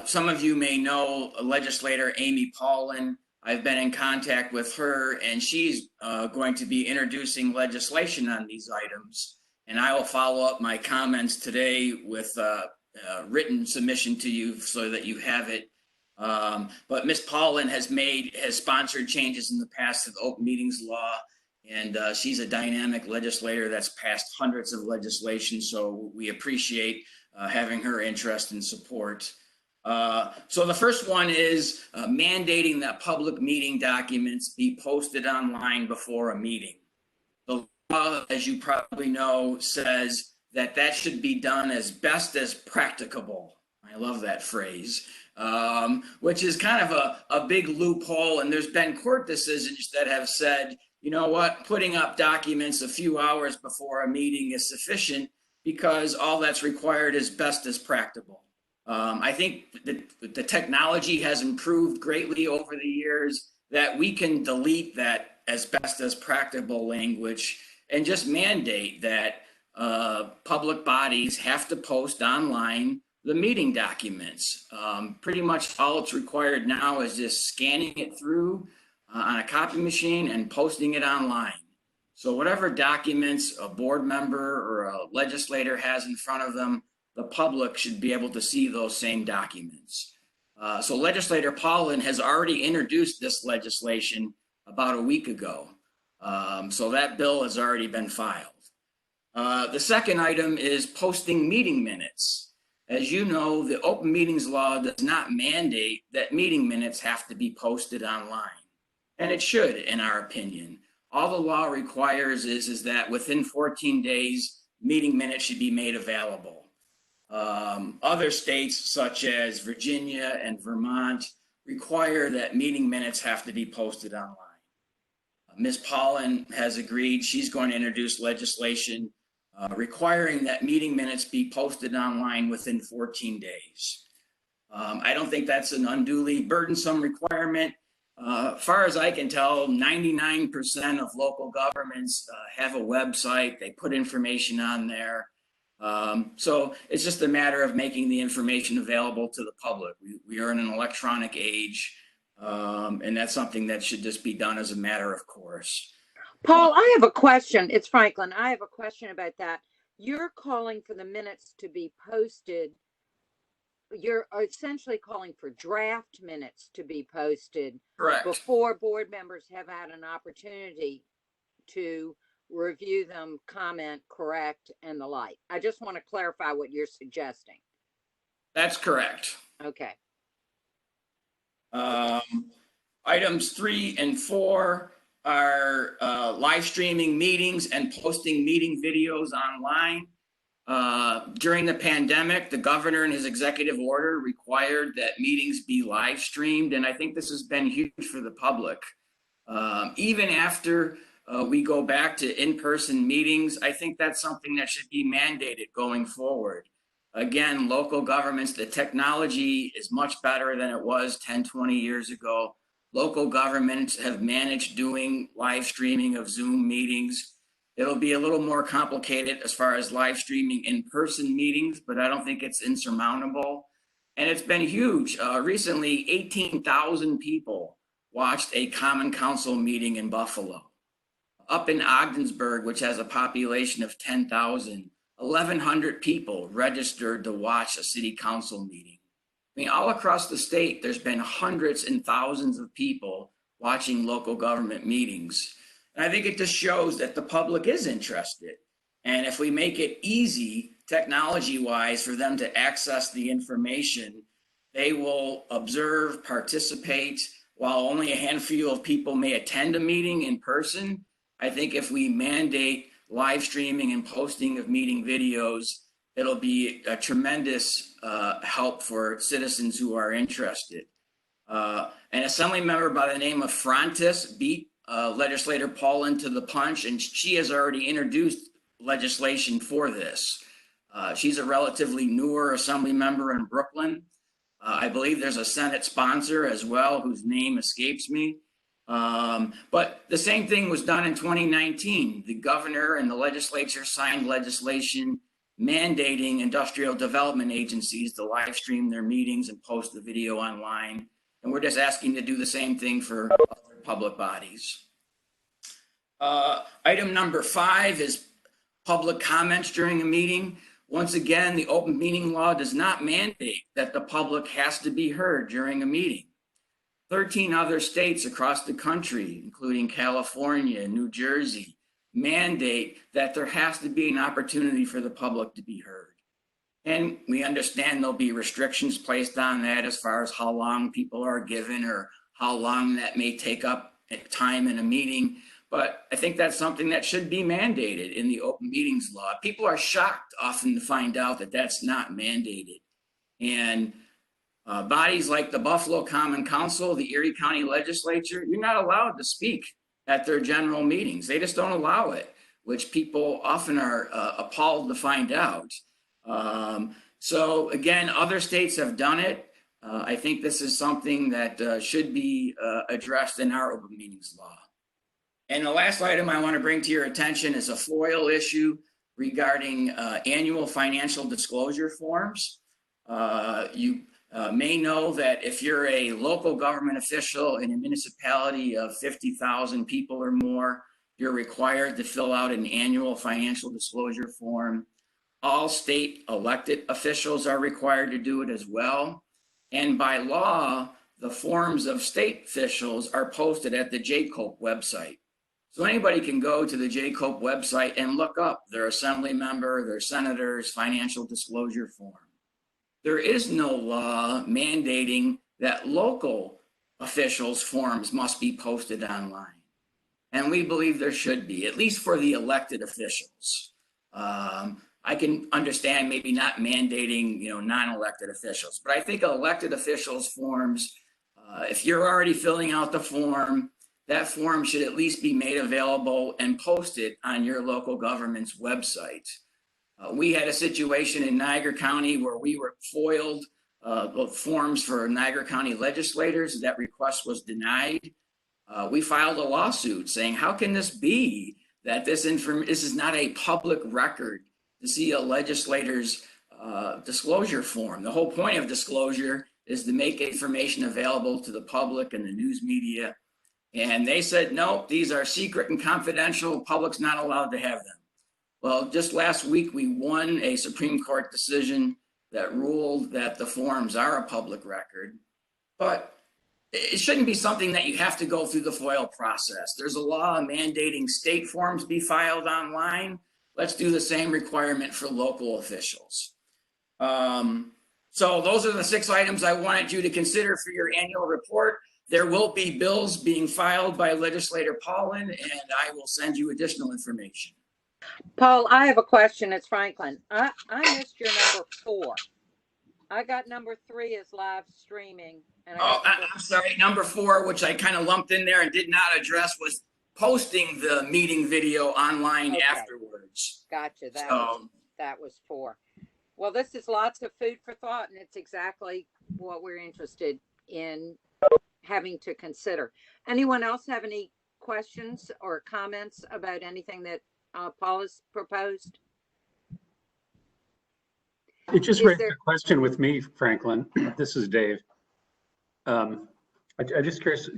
Some of you may know legislator Amy Paulin. I've been in contact with her, and she's going to be introducing legislation on these items. And I will follow up my comments today with written submission to you so that you have it. But Ms. Paulin has sponsored changes in the past to the open meetings law, and she's a dynamic legislator that's passed hundreds of legislation. So we appreciate having her interest and support. So the first one is mandating that public meeting documents be posted online before a meeting. The law, as you probably know, says that should be done as best as practicable. I love that phrase, which is kind of a big loophole. And there's been court decisions that have said, you know what, putting up documents a few hours before a meeting is sufficient because all that's required is best as practicable. I think the technology has improved greatly over the years that we can delete that as best as practicable language and just mandate that public bodies have to post online the meeting documents. Pretty much all it's required now is just scanning it through on a copy machine and posting it online. So whatever documents a board member or a legislator has in front of them, the public should be able to see those same documents. So Legislator Paulin has already introduced this legislation about a week ago. So that bill has already been filed. The second item is posting meeting minutes. As you know, the open meetings law does not mandate that meeting minutes have to be posted online. And it should, in our opinion. All the law requires is that within 14 days, meeting minutes should be made available. Other states such as Virginia and Vermont require that meeting minutes have to be posted online. Ms. Paulin has agreed she's going to introduce legislation requiring that meeting minutes be posted online within 14 days. I don't think that's an unduly burdensome requirement. Far as I can tell, 99% of local governments have a website. They put information on there. So it's just a matter of making the information available to the public. We are in an electronic age, and that's something that should just be done as a matter of course. Paul, I have a question. It's Franklin. I have a question about that. You're calling for the minutes to be posted. You're essentially calling for draft minutes to be posted. Correct. Before board members have had an opportunity to review them, comment, correct, and the like. I just want to clarify what you're suggesting. That's correct. Okay. Items 3 and 4 are live streaming meetings and posting meeting videos online. During the pandemic, the governor in his executive order required that meetings be live streamed, and I think this has been huge for the public. Even after we go back to in-person meetings, I think that's something that should be mandated going forward. Again, local governments, the technology is much better than it was 10, 20 years ago. Local governments have managed doing live streaming of Zoom meetings. It'll be a little more complicated as far as live streaming in-person meetings, but I don't think it's insurmountable. And it's been huge. Recently, 18,000 people watched a Common Council meeting in Buffalo. Up in Ogdensburg, which has a population of 10,000, 1,100 people registered to watch a city council meeting. I mean, all across the state, there's been hundreds and thousands of people watching local government meetings. And I think it just shows that the public is interested. And if we make it easy, technology-wise, for them to access the information, they will observe, participate, while only a handful of people may attend a meeting in person. I think if we mandate live streaming and posting of meeting videos, it'll be a tremendous help for citizens who are interested. An assembly member by the name of Frontis beat Legislator Paulin to the punch, and she has already introduced legislation for this. She's a relatively newer assembly member in Brooklyn. I believe there's a Senate sponsor as well, whose name escapes me. But the same thing was done in 2019. The governor and the legislature signed legislation mandating industrial development agencies to live stream their meetings and post the video online. And we're just asking to do the same thing for other public bodies. Item number 5 is public comments during a meeting. Once again, the open meeting law does not mandate that the public has to be heard during a meeting. 13 other states across the country, including California and New Jersey, mandate that there has to be an opportunity for the public to be heard. And we understand there'll be restrictions placed on that as far as how long people are given or how long that may take up time in a meeting. But I think that's something that should be mandated in the open meetings law. People are shocked often to find out that that's not mandated. And bodies like the Buffalo Common Council, the Erie County Legislature, you're not allowed to speak at their general meetings. They just don't allow it, which people often are appalled to find out. So again, other states have done it. I think this is something that should be addressed in our open meetings law. And the last item I want to bring to your attention is a FOIL issue regarding annual financial disclosure forms. You may know that if you're a local government official in a municipality of 50,000 people or more, you're required to fill out an annual financial disclosure form. All state elected officials are required to do it as well. And by law, the forms of state officials are posted at the JCOPE website. So anybody can go to the JCOPE website and look up their assembly member, their senator's financial disclosure form. There is no law mandating that local officials' forms must be posted online. And we believe there should be, at least for the elected officials. I can understand maybe not mandating, non-elected officials, but I think elected officials' forms, if you're already filling out the form, that form should at least be made available and posted on your local government's website. We had a situation in Niagara County where we were foiled forms for Niagara County legislators. That request was denied. We filed a lawsuit saying, how can this be that this is not a public record to see a legislator's disclosure form? The whole point of disclosure is to make information available to the public and the news media. And they said, no, these are secret and confidential. Public's not allowed to have them. Well, just last week, we won a Supreme Court decision that ruled that the forms are a public record, but it shouldn't be something that you have to go through the FOIL process. There's a law mandating state forms be filed online. Let's do the same requirement for local officials. So those are the 6 items I wanted you to consider for your annual report. There will be bills being filed by Legislator Paulin, and I will send you additional information. Paul, I have a question. It's Franklin. I missed your number 4. I got number 3 as live streaming. And I'm sorry. Number 4, which I kind of lumped in there and did not address, was posting the meeting video online afterwards. Gotcha. That was 4. Well, this is lots of food for thought, and it's exactly what we're interested in having to consider. Anyone else have any questions or comments about anything that Paul has proposed? It just raised a question with me, Franklin. This is Dave. I just curious,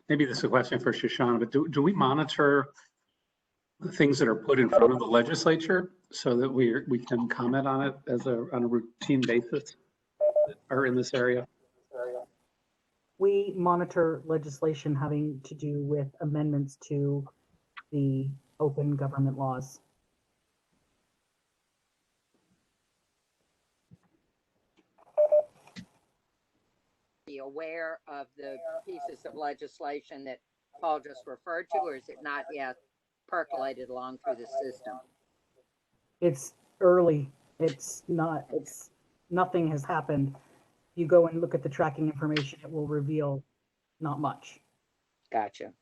maybe this is a question for Shoshana, but do we monitor the things that are put in front of the legislature so that we can comment on it on a routine basis or in this area? We monitor legislation having to do with amendments to the open government laws. Be aware of the pieces of legislation that Paul just referred to, or is it not yet percolated along through the system? It's early. Nothing has happened. You go and look at the tracking information, it will reveal not much. Gotcha.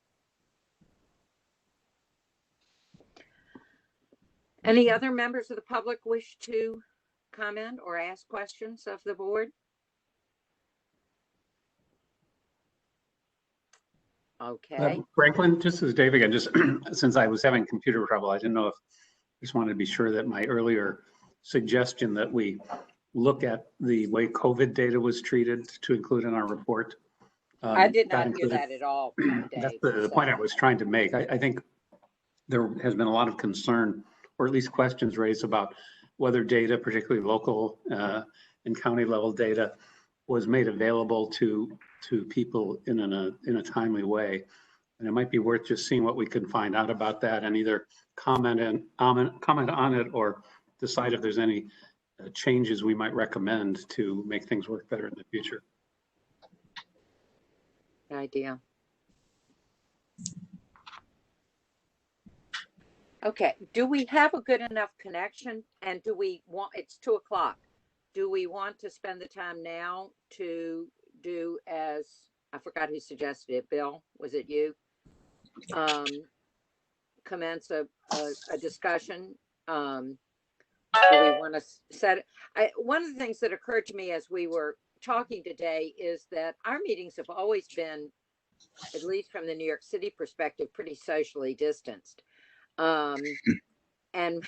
Any other members of the public wish to comment or ask questions of the board? Okay. Franklin, just as Dave again, just since I was having computer trouble, I didn't know if, just wanted to be sure that my earlier suggestion that we look at the way COVID data was treated to include in our report. I did got not hear included. that at all, That's Dave. the point I was trying to make. I think there has been a lot of concern, or at least questions raised about whether data, particularly local and county level data, was made available to people in a timely way. And it might be worth just seeing what we can find out about that and either comment on it or decide if there's any changes we might recommend to make things work better in the future. Idea. Okay, do we have a good enough connection, and do we want, it's 2:00. Do we want to spend the time now to do, as I forgot who suggested it, Bill, was it you? Commence a discussion. Do we want to set it? One of the things that occurred to me as we were talking today is that our meetings have always been, at least from the New York City perspective, pretty socially distanced. And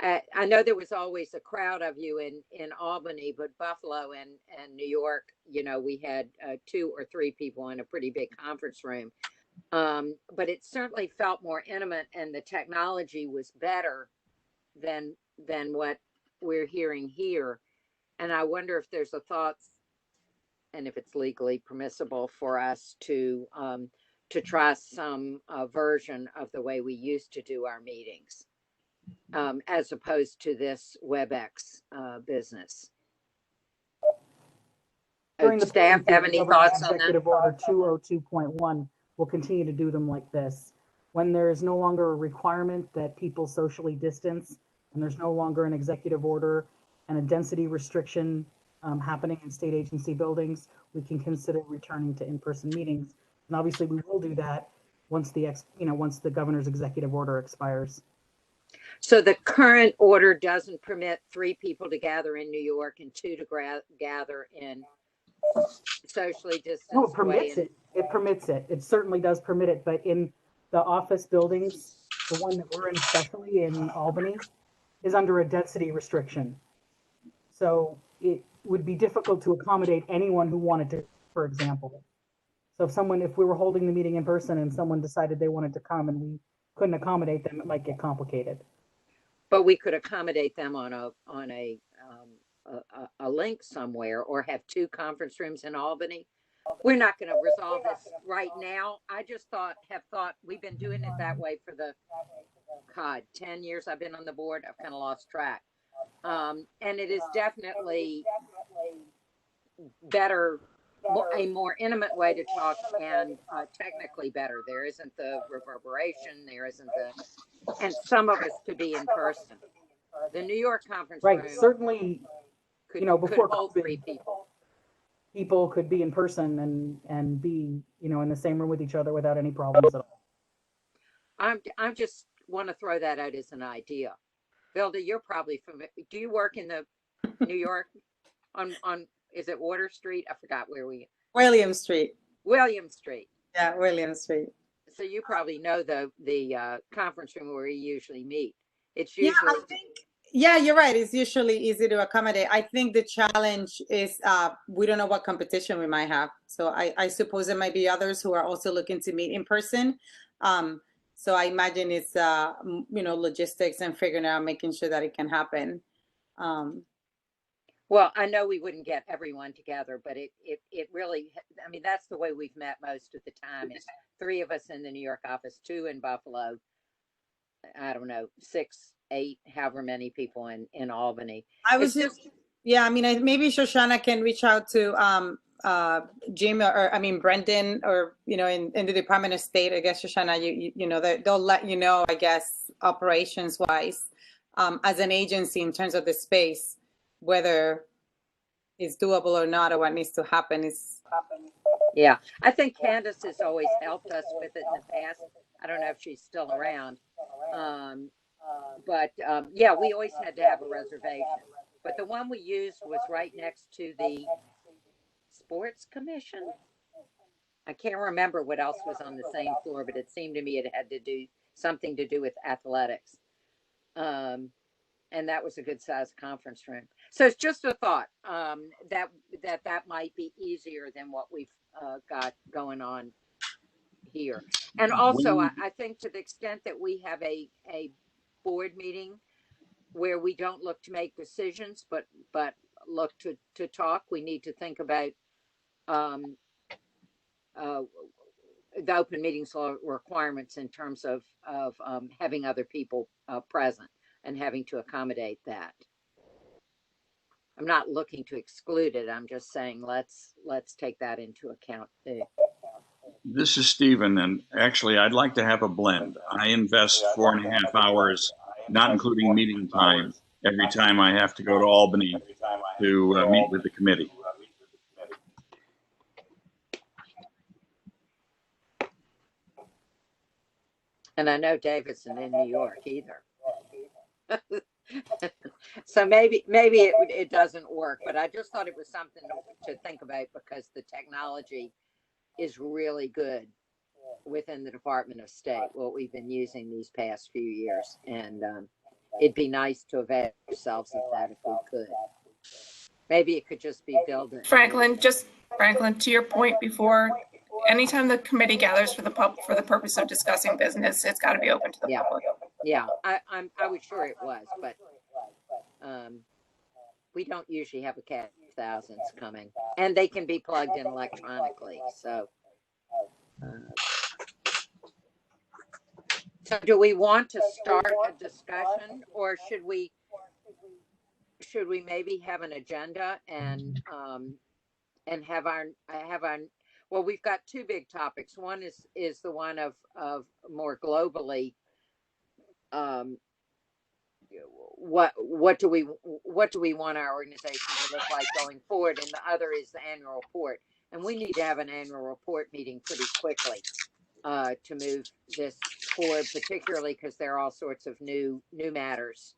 I know there was always a crowd of you in Albany, but Buffalo and New York, you know, we had 2 or 3 people in a pretty big conference room. But it certainly felt more intimate, and the technology was better than what we're hearing here. And I wonder if there's a thought, and if it's legally permissible for us to try some version of the way we used to do our meetings, as opposed to this WebEx business. During the Staff have any thoughts on that? Executive Order 202.1, we'll continue to do them like this. When there is no longer a requirement that people socially distance, and there's no longer an executive order and a density restriction happening in state agency buildings, we can consider returning to in-person meetings. And obviously we will do that once the governor's executive order expires. So the current order doesn't permit 3 people to gather in New York and 2 to gather in socially distanced No, it permits way. it. It permits it. It certainly does permit it. But in the office buildings, the one that we're in, especially in Albany, is under a density restriction. So it would be difficult to accommodate anyone who wanted to, for example. So if we were holding the meeting in person and someone decided they wanted to come and we couldn't accommodate them, it might get complicated. But we could accommodate them on a link somewhere, or have 2 conference rooms in Albany. We're not going to resolve this right now. I just have thought we've been doing it that way for the 10 years I've been on the board. I've kind of lost track. And it is definitely better, a more intimate way to talk, and technically better. There isn't the reverberation, there isn't and some of us could be in person. The New York conference room, right, certainly, could, before could hold COVID, 3 people. People could be in person and be, in the same room with each other without any problems at all. I'm just want to throw that out as an idea. Vilda, you're probably familiar. Do you work in the New York on is it Water Street? I forgot where William Street. William Street. Yeah, William Street. So you probably know the conference room where we usually meet. It's usually. Yeah, I think. Yeah, you're right. It's usually easy to accommodate. I think the challenge is we don't know what competition we might have. So I suppose there might be others who are also looking to meet in person. So I imagine it's logistics and figuring out, making sure that it can happen. Well, I know we wouldn't get everyone together, but it really, I mean, that's the way we've met most of the time. It's 3 of us in the New York office, 2 in Buffalo. I don't know, 6, 8, however many people in Albany. I was maybe Shoshana can reach out to Jim or Brendan, or in the Department of State. I guess Shoshana, they'll let you know, I guess, operations wise, as an agency in terms of the space, whether it's doable or not, or what needs to happen is. Yeah, I think Candace has always helped us with it in the past. I don't know if she's still around. But we always had to have a reservation. But the one we used was right next to the Sports Commission. I can't remember what else was on the same floor, but it seemed to me it had to do something to do with athletics. And that was a good sized conference room. So it's just a thought, that might be easier than what we've got going on here. And also, I think to the extent that we have a board meeting where we don't look to make decisions, but look to talk, we need to think about the open meetings law requirements in terms of having other people present and having to accommodate that. I'm not looking to exclude it. I'm just saying let's take that into account too. This is Stephen, and actually, I'd like to have a blend. I invest 4.5 hours, not including meeting time, every time I have to go to Albany to meet with the committee. And I know Davidson in New York either. So maybe it doesn't work, but I just thought it was something to think about because the technology is really good within the Department of State, what we've been using these past few years. And it'd be nice to avail ourselves of that if we could. Maybe it could just be billed. Franklin, to your point before, anytime the committee gathers for the purpose of discussing business, it's got to be open to the public. Yeah, I was sure it was, but we don't usually have a cat thousands coming, and they can be plugged in electronically. So, so do we want to start a discussion, or should we maybe have an agenda and have our well, we've got two big topics. One is the one of more globally. What do we want our organization to look like going forward, and the other is the annual report, and we need to have an annual report meeting pretty quickly to move this forward, particularly because there are all sorts of new matters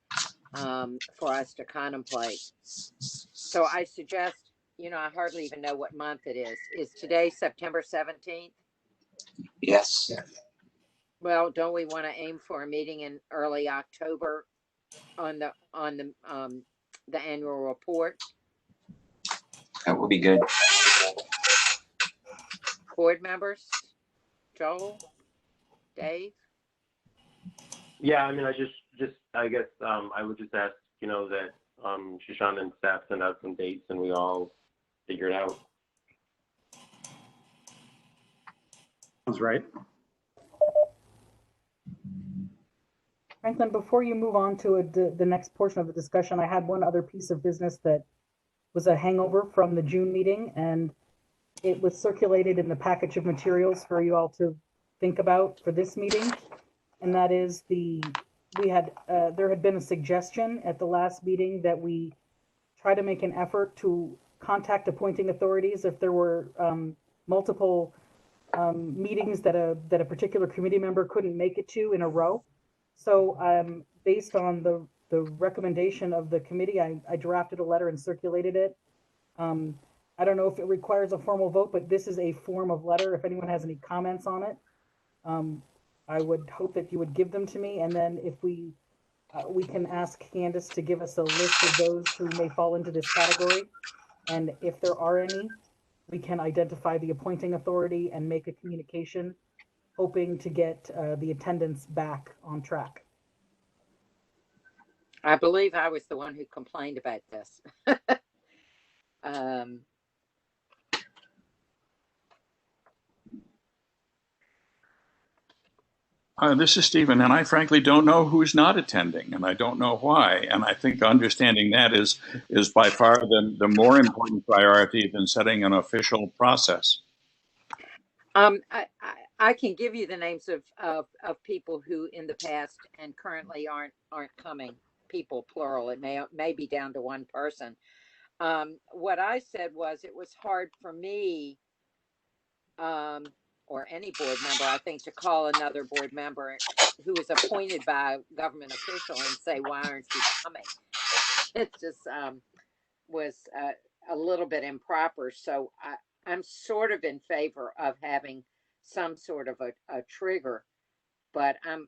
for us to contemplate. So I suggest, I hardly even know what month it is. Is today September 17th? Yes. Well, don't we want to aim for a meeting in early October on the annual report? That would be good. Board members, Joel, Dave? Yeah, I mean, I guess I would just ask, that Shoshana and staff send out some dates and we all figure it out. Sounds right. Franklin, before you move on to the next portion of the discussion, I had one other piece of business that was a hangover from the June meeting, and it was circulated in the package of materials for you all to think about for this meeting. And that is there had been a suggestion at the last meeting that we try to make an effort to contact appointing authorities if there were multiple meetings that a particular committee member couldn't make it to in a row. So based on the recommendation of the committee, I drafted a letter and circulated it. I don't know if it requires a formal vote, but this is a form of letter. If anyone has any comments on it, I would hope that you would give them to me. And then if we can ask Candace to give us a list of those who may fall into this category. And if there are any, we can identify the appointing authority and make a communication, hoping to get the attendance back on track. I believe I was the one who complained about this. This is Stephen, and I frankly don't know who's not attending, and I don't know why. And I think understanding that is by far the more important priority than setting an official process. I can give you the names of people who in the past and currently aren't coming. People, plural. It may be down to one person. What I said was it was hard for me, or any board member, I think, to call another board member who was appointed by a government official and say, "Why aren't you coming?" It just was a little bit improper. So I'm sort of in favor of having some sort of a trigger, but I'm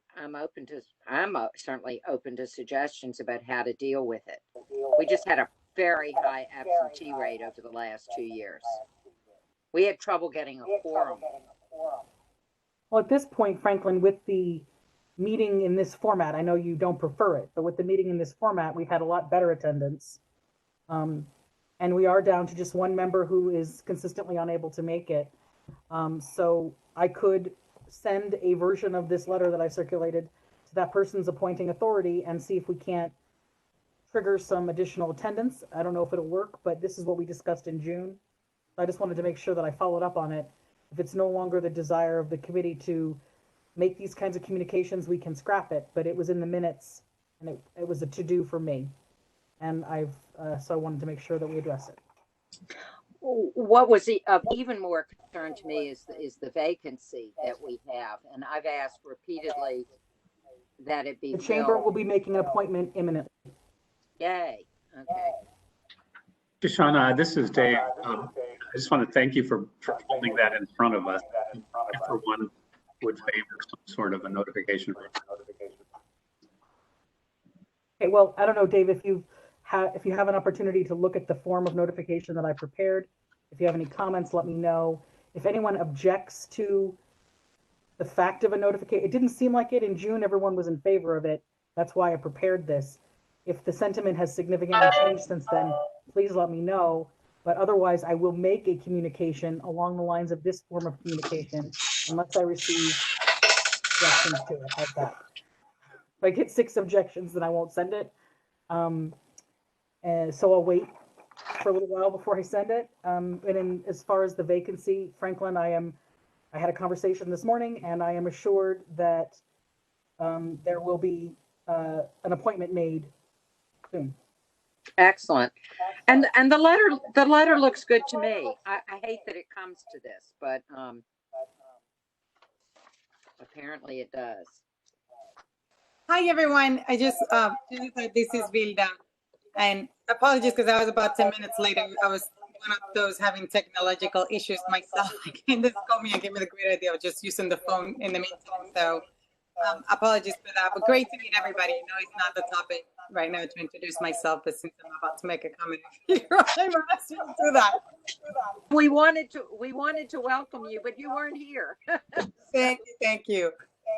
certainly open to suggestions about how to deal with it. We just had a very high absentee rate over the last 2 years. We had trouble getting a quorum. Well, at this point, Franklin, with the meeting in this format, I know you don't prefer it, but with the meeting in this format, we've had a lot better attendance. And we are down to just one member who is consistently unable to make it. So I could send a version of this letter that I circulated to that person's appointing authority and see if we can't trigger some additional attendance. I don't know if it'll work, but this is what we discussed in June. I just wanted to make sure that I followed up on it. If it's no longer the desire of the committee to make these kinds of communications, we can scrap it, but it was in the minutes and it was a to-do for me. And so I wanted to make sure that we address it. What was of even more concern to me is the vacancy that we have. And I've asked repeatedly that it be The chamber filled. will be making an appointment imminently. Yay, okay. Shoshana, this is Dave. I just want to thank you for holding that in front of us. I, for one, would favor some sort of a notification. Okay, well, I don't know, Dave, if you have an opportunity to look at the form of notification that I prepared, if you have any comments, let me know. If anyone objects to the fact of a notification, it didn't seem like it in June, everyone was in favor of it. That's why I prepared this. If the sentiment has significantly changed since then, please let me know. But otherwise, I will make a communication along the lines of this form of communication unless I receive objections to it. How's that? If I get 6 objections, then I won't send it. And so I'll wait for a little while before I send it. And then as far as the vacancy, Franklin, I had a conversation this morning and I am assured that there will be an appointment made soon. Excellent. And the letter looks good to me. I hate that it comes to this, but apparently it does. Hi, everyone. I just, this is Vilda. And apologies because I was about 10 minutes later. I was one of those having technological issues myself. Candace called me and gave me the great idea of just using the phone in the meantime. So apologies for that, but great to meet everybody. I know it's not the topic right now to introduce myself, but since I'm about to make a comment, I'm asking to do that. We wanted to welcome you, but you weren't here. Thank you.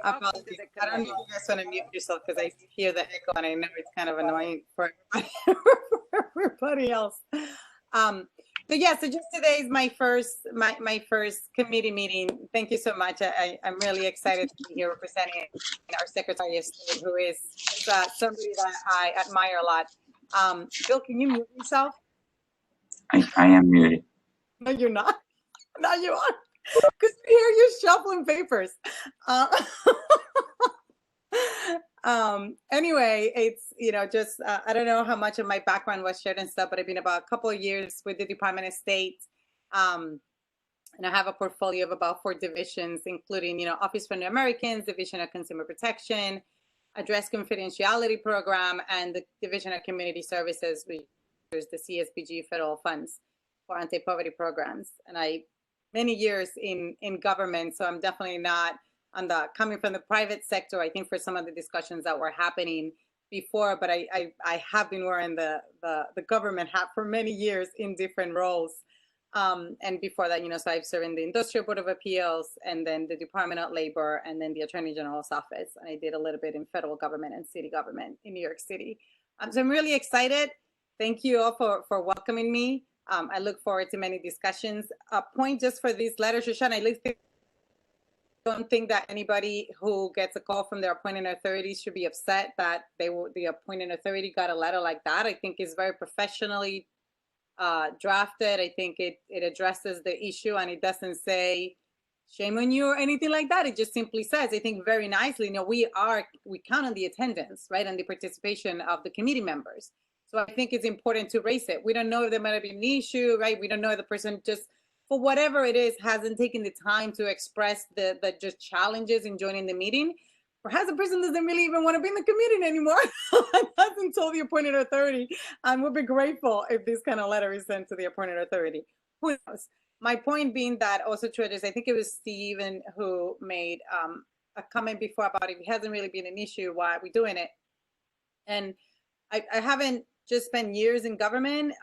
Welcome to Apologies. the I don't know if committee. you guys want to mute yourself because I hear the echo and I know it's kind of annoying for everybody else. So yeah, so just today is my first committee meeting. Thank you so much. I'm really excited to be here representing our Secretary of State, who is somebody that I admire a lot. Bill, can you mute yourself? I am muted. No, you're not. No, you are. Because we hear you shuffling papers. Anyway, it's, just, I don't know how much of my background was shared and stuff, but I've been about a couple of years with the Department of State. And I have a portfolio of about 4 divisions, including, Office for New Americans, Division of Consumer Protection, Address Confidentiality Program, and the Division of Community Services, which is the CSBG federal funds for anti-poverty programs. And many years in government, so I'm definitely not coming from the private sector. I think for some of the discussions that were happening before, but I have been wearing the government hat for many years in different roles. And before that, so I've served in the Industrial Board of Appeals and then the Department of Labor and then the Attorney General's office. And I did a little bit in federal government and city government in New York City. So I'm really excited. Thank you all for welcoming me. I look forward to many discussions. A point just for these letters, Shoshana, I don't think that anybody who gets a call from their appointing authority should be upset that the appointing authority got a letter like that. I think it's very professionally drafted. I think it addresses the issue and it doesn't say shame on you or anything like that. It just simply says, I think very nicely, we count on the attendance, right, and the participation of the committee members. So I think it's important to raise it. We don't know if there might have been an issue, right? We don't know if the person just, for whatever it is, hasn't taken the time to express the just challenges in joining the meeting. Perhaps the person doesn't really even want to be in the committee anymore and hasn't told the appointed authority. And we'll be grateful if this kind of letter is sent to the appointed authority. who knows? My point being that also traders, I think it was Steven who made a comment before about it hasn't really been an issue, why are we doing it? And I haven't just spent years in government,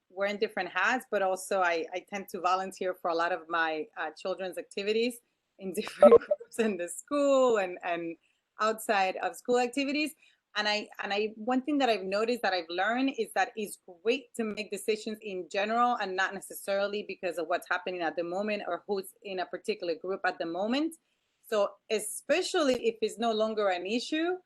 wearing different hats, but also I tend to volunteer for a lot of my children's activities in different groups in the school and outside of school activities. And I one thing that I've noticed that I've learned is that it's great to make decisions in general and not necessarily because of what's happening at the moment or who's in a particular group at the moment. So especially if it's no longer an issue,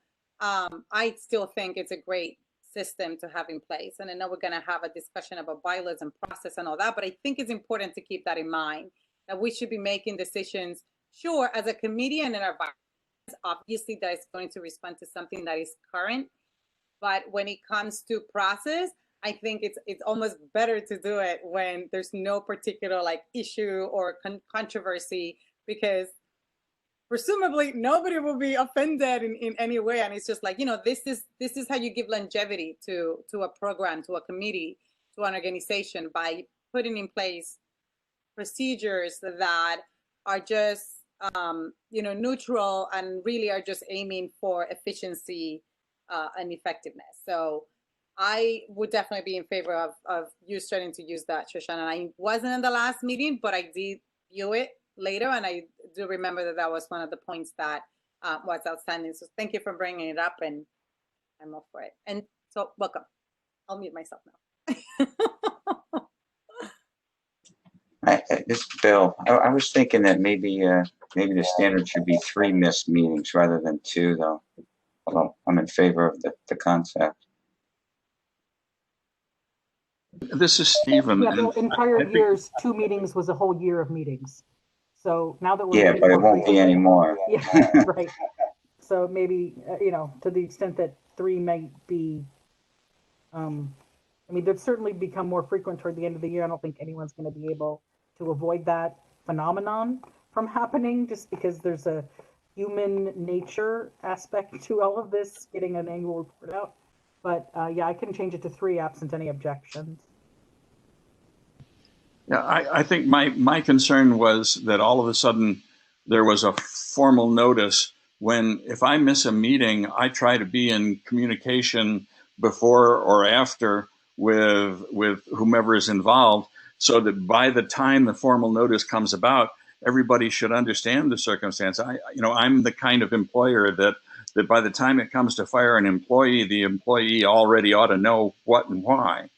I still think it's a great system to have in place. And I know we're going to have a discussion about bylaws and process and all that, but I think it's important to keep that in mind, that we should be making decisions, sure, as a committee and in our obviously that is going to respond to something that is current, but when it comes to process, I think it's almost better to do it when there's no particular like issue or controversy, because presumably nobody will be offended in any way, and it's just like, you know, this is how you give longevity to a program, to a committee, to an organization, by putting in place procedures that are just you know, neutral and really are just aiming for efficiency and effectiveness. So I would definitely be in favor of you starting to use that, Shoshana. I wasn't in the last meeting, but I did view it later, and I do remember that that was one of the points that was outstanding. So thank you for bringing it up, and I'm up for it. And so welcome. I'll mute myself now. This Bill, I was thinking that maybe the standard should be 3 missed meetings rather than 2, though. Although I'm in favor of the concept. This is Stephen. Yeah, Bill, and in prior I think- years, 2 meetings was a whole year of meetings. So now that we're Yeah, meeting but it more won't be frequently- anymore. Yeah, right. So maybe, you know, to the extent that 3 might be, I mean, they've certainly become more frequent toward the end of the year. I don't think anyone's going to be able to avoid that phenomenon from happening, just because there's a human nature aspect to all of this, getting an annual report out. But yeah, I can change it to 3 absent any objections. Yeah, I think my concern was that all of a sudden there was a formal notice when, if I miss a meeting, I try to be in communication before or after with whomever is involved, so that by the time the formal notice comes about, everybody should understand the circumstance. I'm the kind of employer that by the time it comes to fire an employee, the employee already ought to know what and why.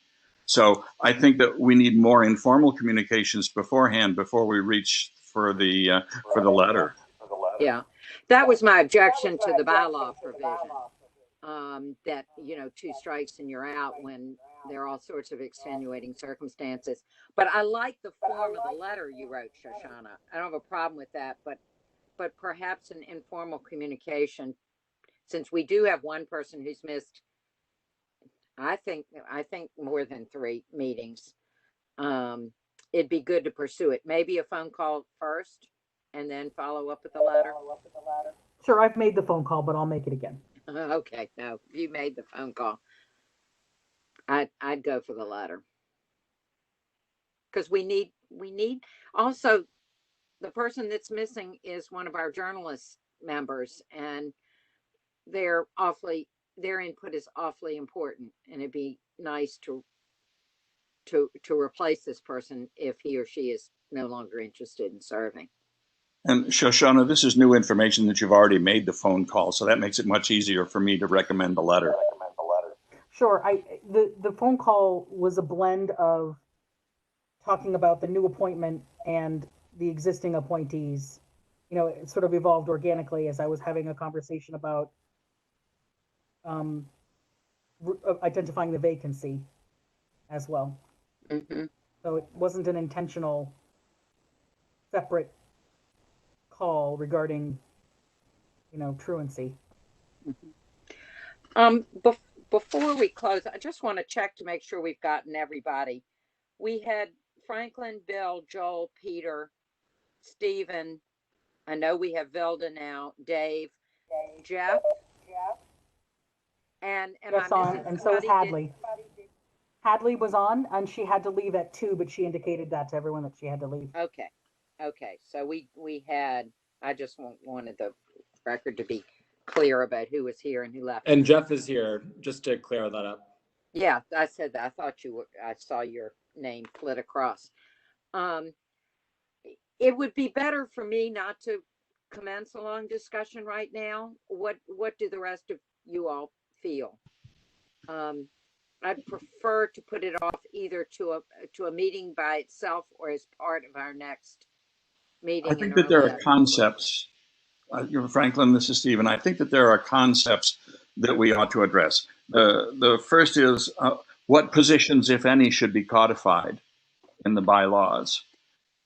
So I think that we need more informal communications beforehand before we reach for the letter. Yeah, that was my objection to the bylaw provision. That, you know, 2 strikes and you're out when there are all sorts of extenuating circumstances. But I like the form of the letter you wrote, Shoshana. I don't have a problem with that, but perhaps an informal communication, since we do have one person who's missed, I think more than 3 meetings. It'd be good to pursue it. Maybe a phone call first and then follow up with the letter. Sure, I've made the phone call, but I'll make it again. Okay, no, you made the phone call. I'd go for the letter. Because we need also, the person that's missing is one of our journalist members, and their input is awfully important, and it'd be nice to replace this person if he or she is no longer interested in serving. And Shoshana, this is new information that you've already made the phone call, so that makes it much easier for me to recommend the letter. Sure, the phone call was a blend of talking about the new appointment and the existing appointees. You know, it sort of evolved organically as I was having a conversation about identifying the vacancy as well. Mm-hmm. So it wasn't an intentional separate call regarding, you know, truancy. Before we close, I just want to check to make sure we've gotten everybody. We had Franklin, Bill, Joel, Peter, Stephen. I know we have Vilda now, Dave, Jeff, and Yes, I missing and so is somebody? Hadley. Hadley was on and she had to leave at 2, but she indicated that to everyone that she had to leave. Okay, okay, so we had, I just wanted the record to be clear about who was here and who left. And Jeff is here, just to clear that up. Yeah, I said that. I thought you were, I saw your name flit across. It would be better for me not to commence a long discussion right now. What do the rest of you all feel? I'd prefer to put it off either to a meeting by itself or as part of our next meeting. I think that there are concepts, Franklin, this is Stephen. I think that there are concepts that we ought to address. The first is what positions, if any, should be codified in the bylaws.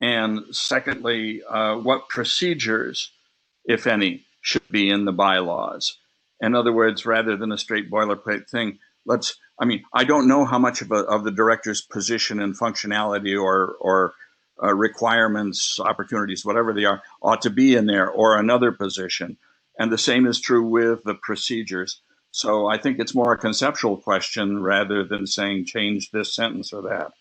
And secondly, what procedures, if any, should be in the bylaws. In other words, rather than a straight boilerplate thing, I don't know how much of the director's position and functionality or requirements, opportunities, whatever they are, ought to be in there, or another position. And the same is true with the procedures. So I think it's more a conceptual question rather than saying change this sentence or that.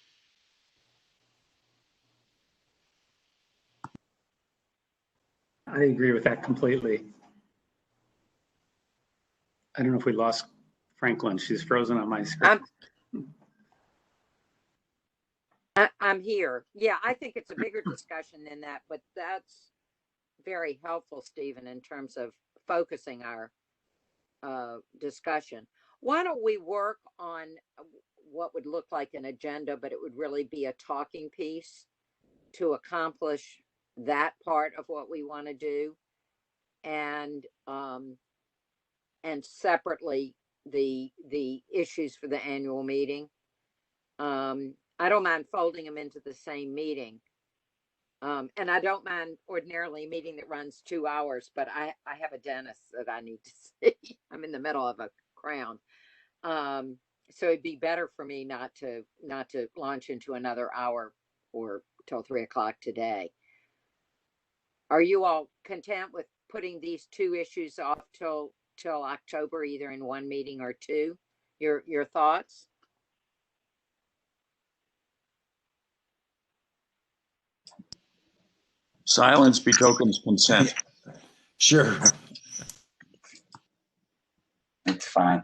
I agree with that completely. I don't know if we lost Franklin. She's frozen on my screen. I'm here. Yeah, I think it's a bigger discussion than that, but that's very helpful, Stephen, in terms of focusing our discussion. Why don't we work on what would look like an agenda, but it would really be a talking piece to accomplish that part of what we want to do, and separately the issues for the annual meeting. I don't mind folding them into the same meeting. And I don't mind ordinarily a meeting that runs 2 hours, but I have a dentist that I need to see. I'm in the middle of a crown. So it'd be better for me not to launch into another hour or till 3 o'clock today. Are you all content with putting these two issues off till October, either in one meeting or two? Your thoughts? Silence betokens consent. Sure. It's fine.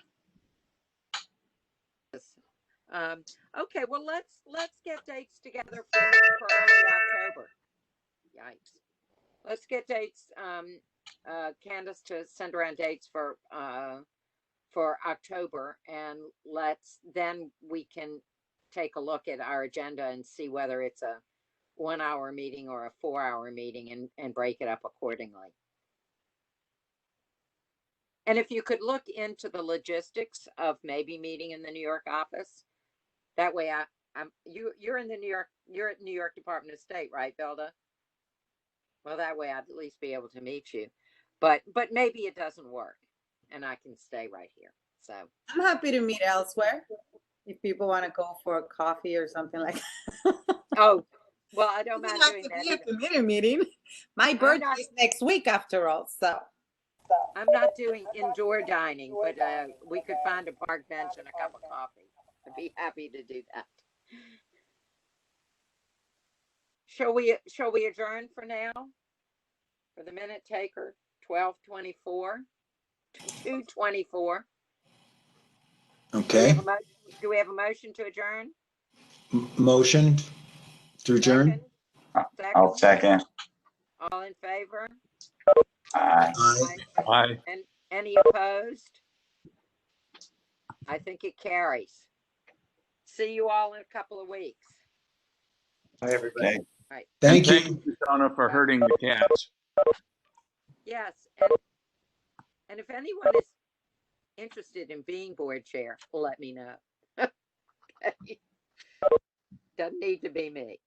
Okay, well, let's get dates together for early October. Yikes. Let's get dates, Candace, to send around dates for October, and then we can take a look at our agenda and see whether it's a 1 hour meeting or a 4 hour meeting, and break it up accordingly. And if you could look into the logistics of maybe meeting in the New York office, that way you're in the you're at New York Department of State, right, Belda? Well, that way I'd at least be able to meet you, but maybe it doesn't work and I can stay right here. So I'm happy to meet elsewhere if people want to go for a coffee or something like that. Oh, well, I don't mind doing that. It's a committee meeting. My birthday is next week after all, so. I'm not doing indoor dining, but we could find a park bench and a cup of coffee. I'd be happy to do that. Shall we adjourn for now? For the minute taker, 12:24, 2:24. Okay. Do we have a motion to adjourn? Motion to adjourn? I'll second. All in favor? Aye. Aye. And any opposed? I think it carries. See you all in a couple of weeks. Hi, everybody. Okay. Right. Thank Thank you. you, Donna, for herding the cats. Yes, and if anyone is interested in being board chair, let me know. Okay. Doesn't need to be me.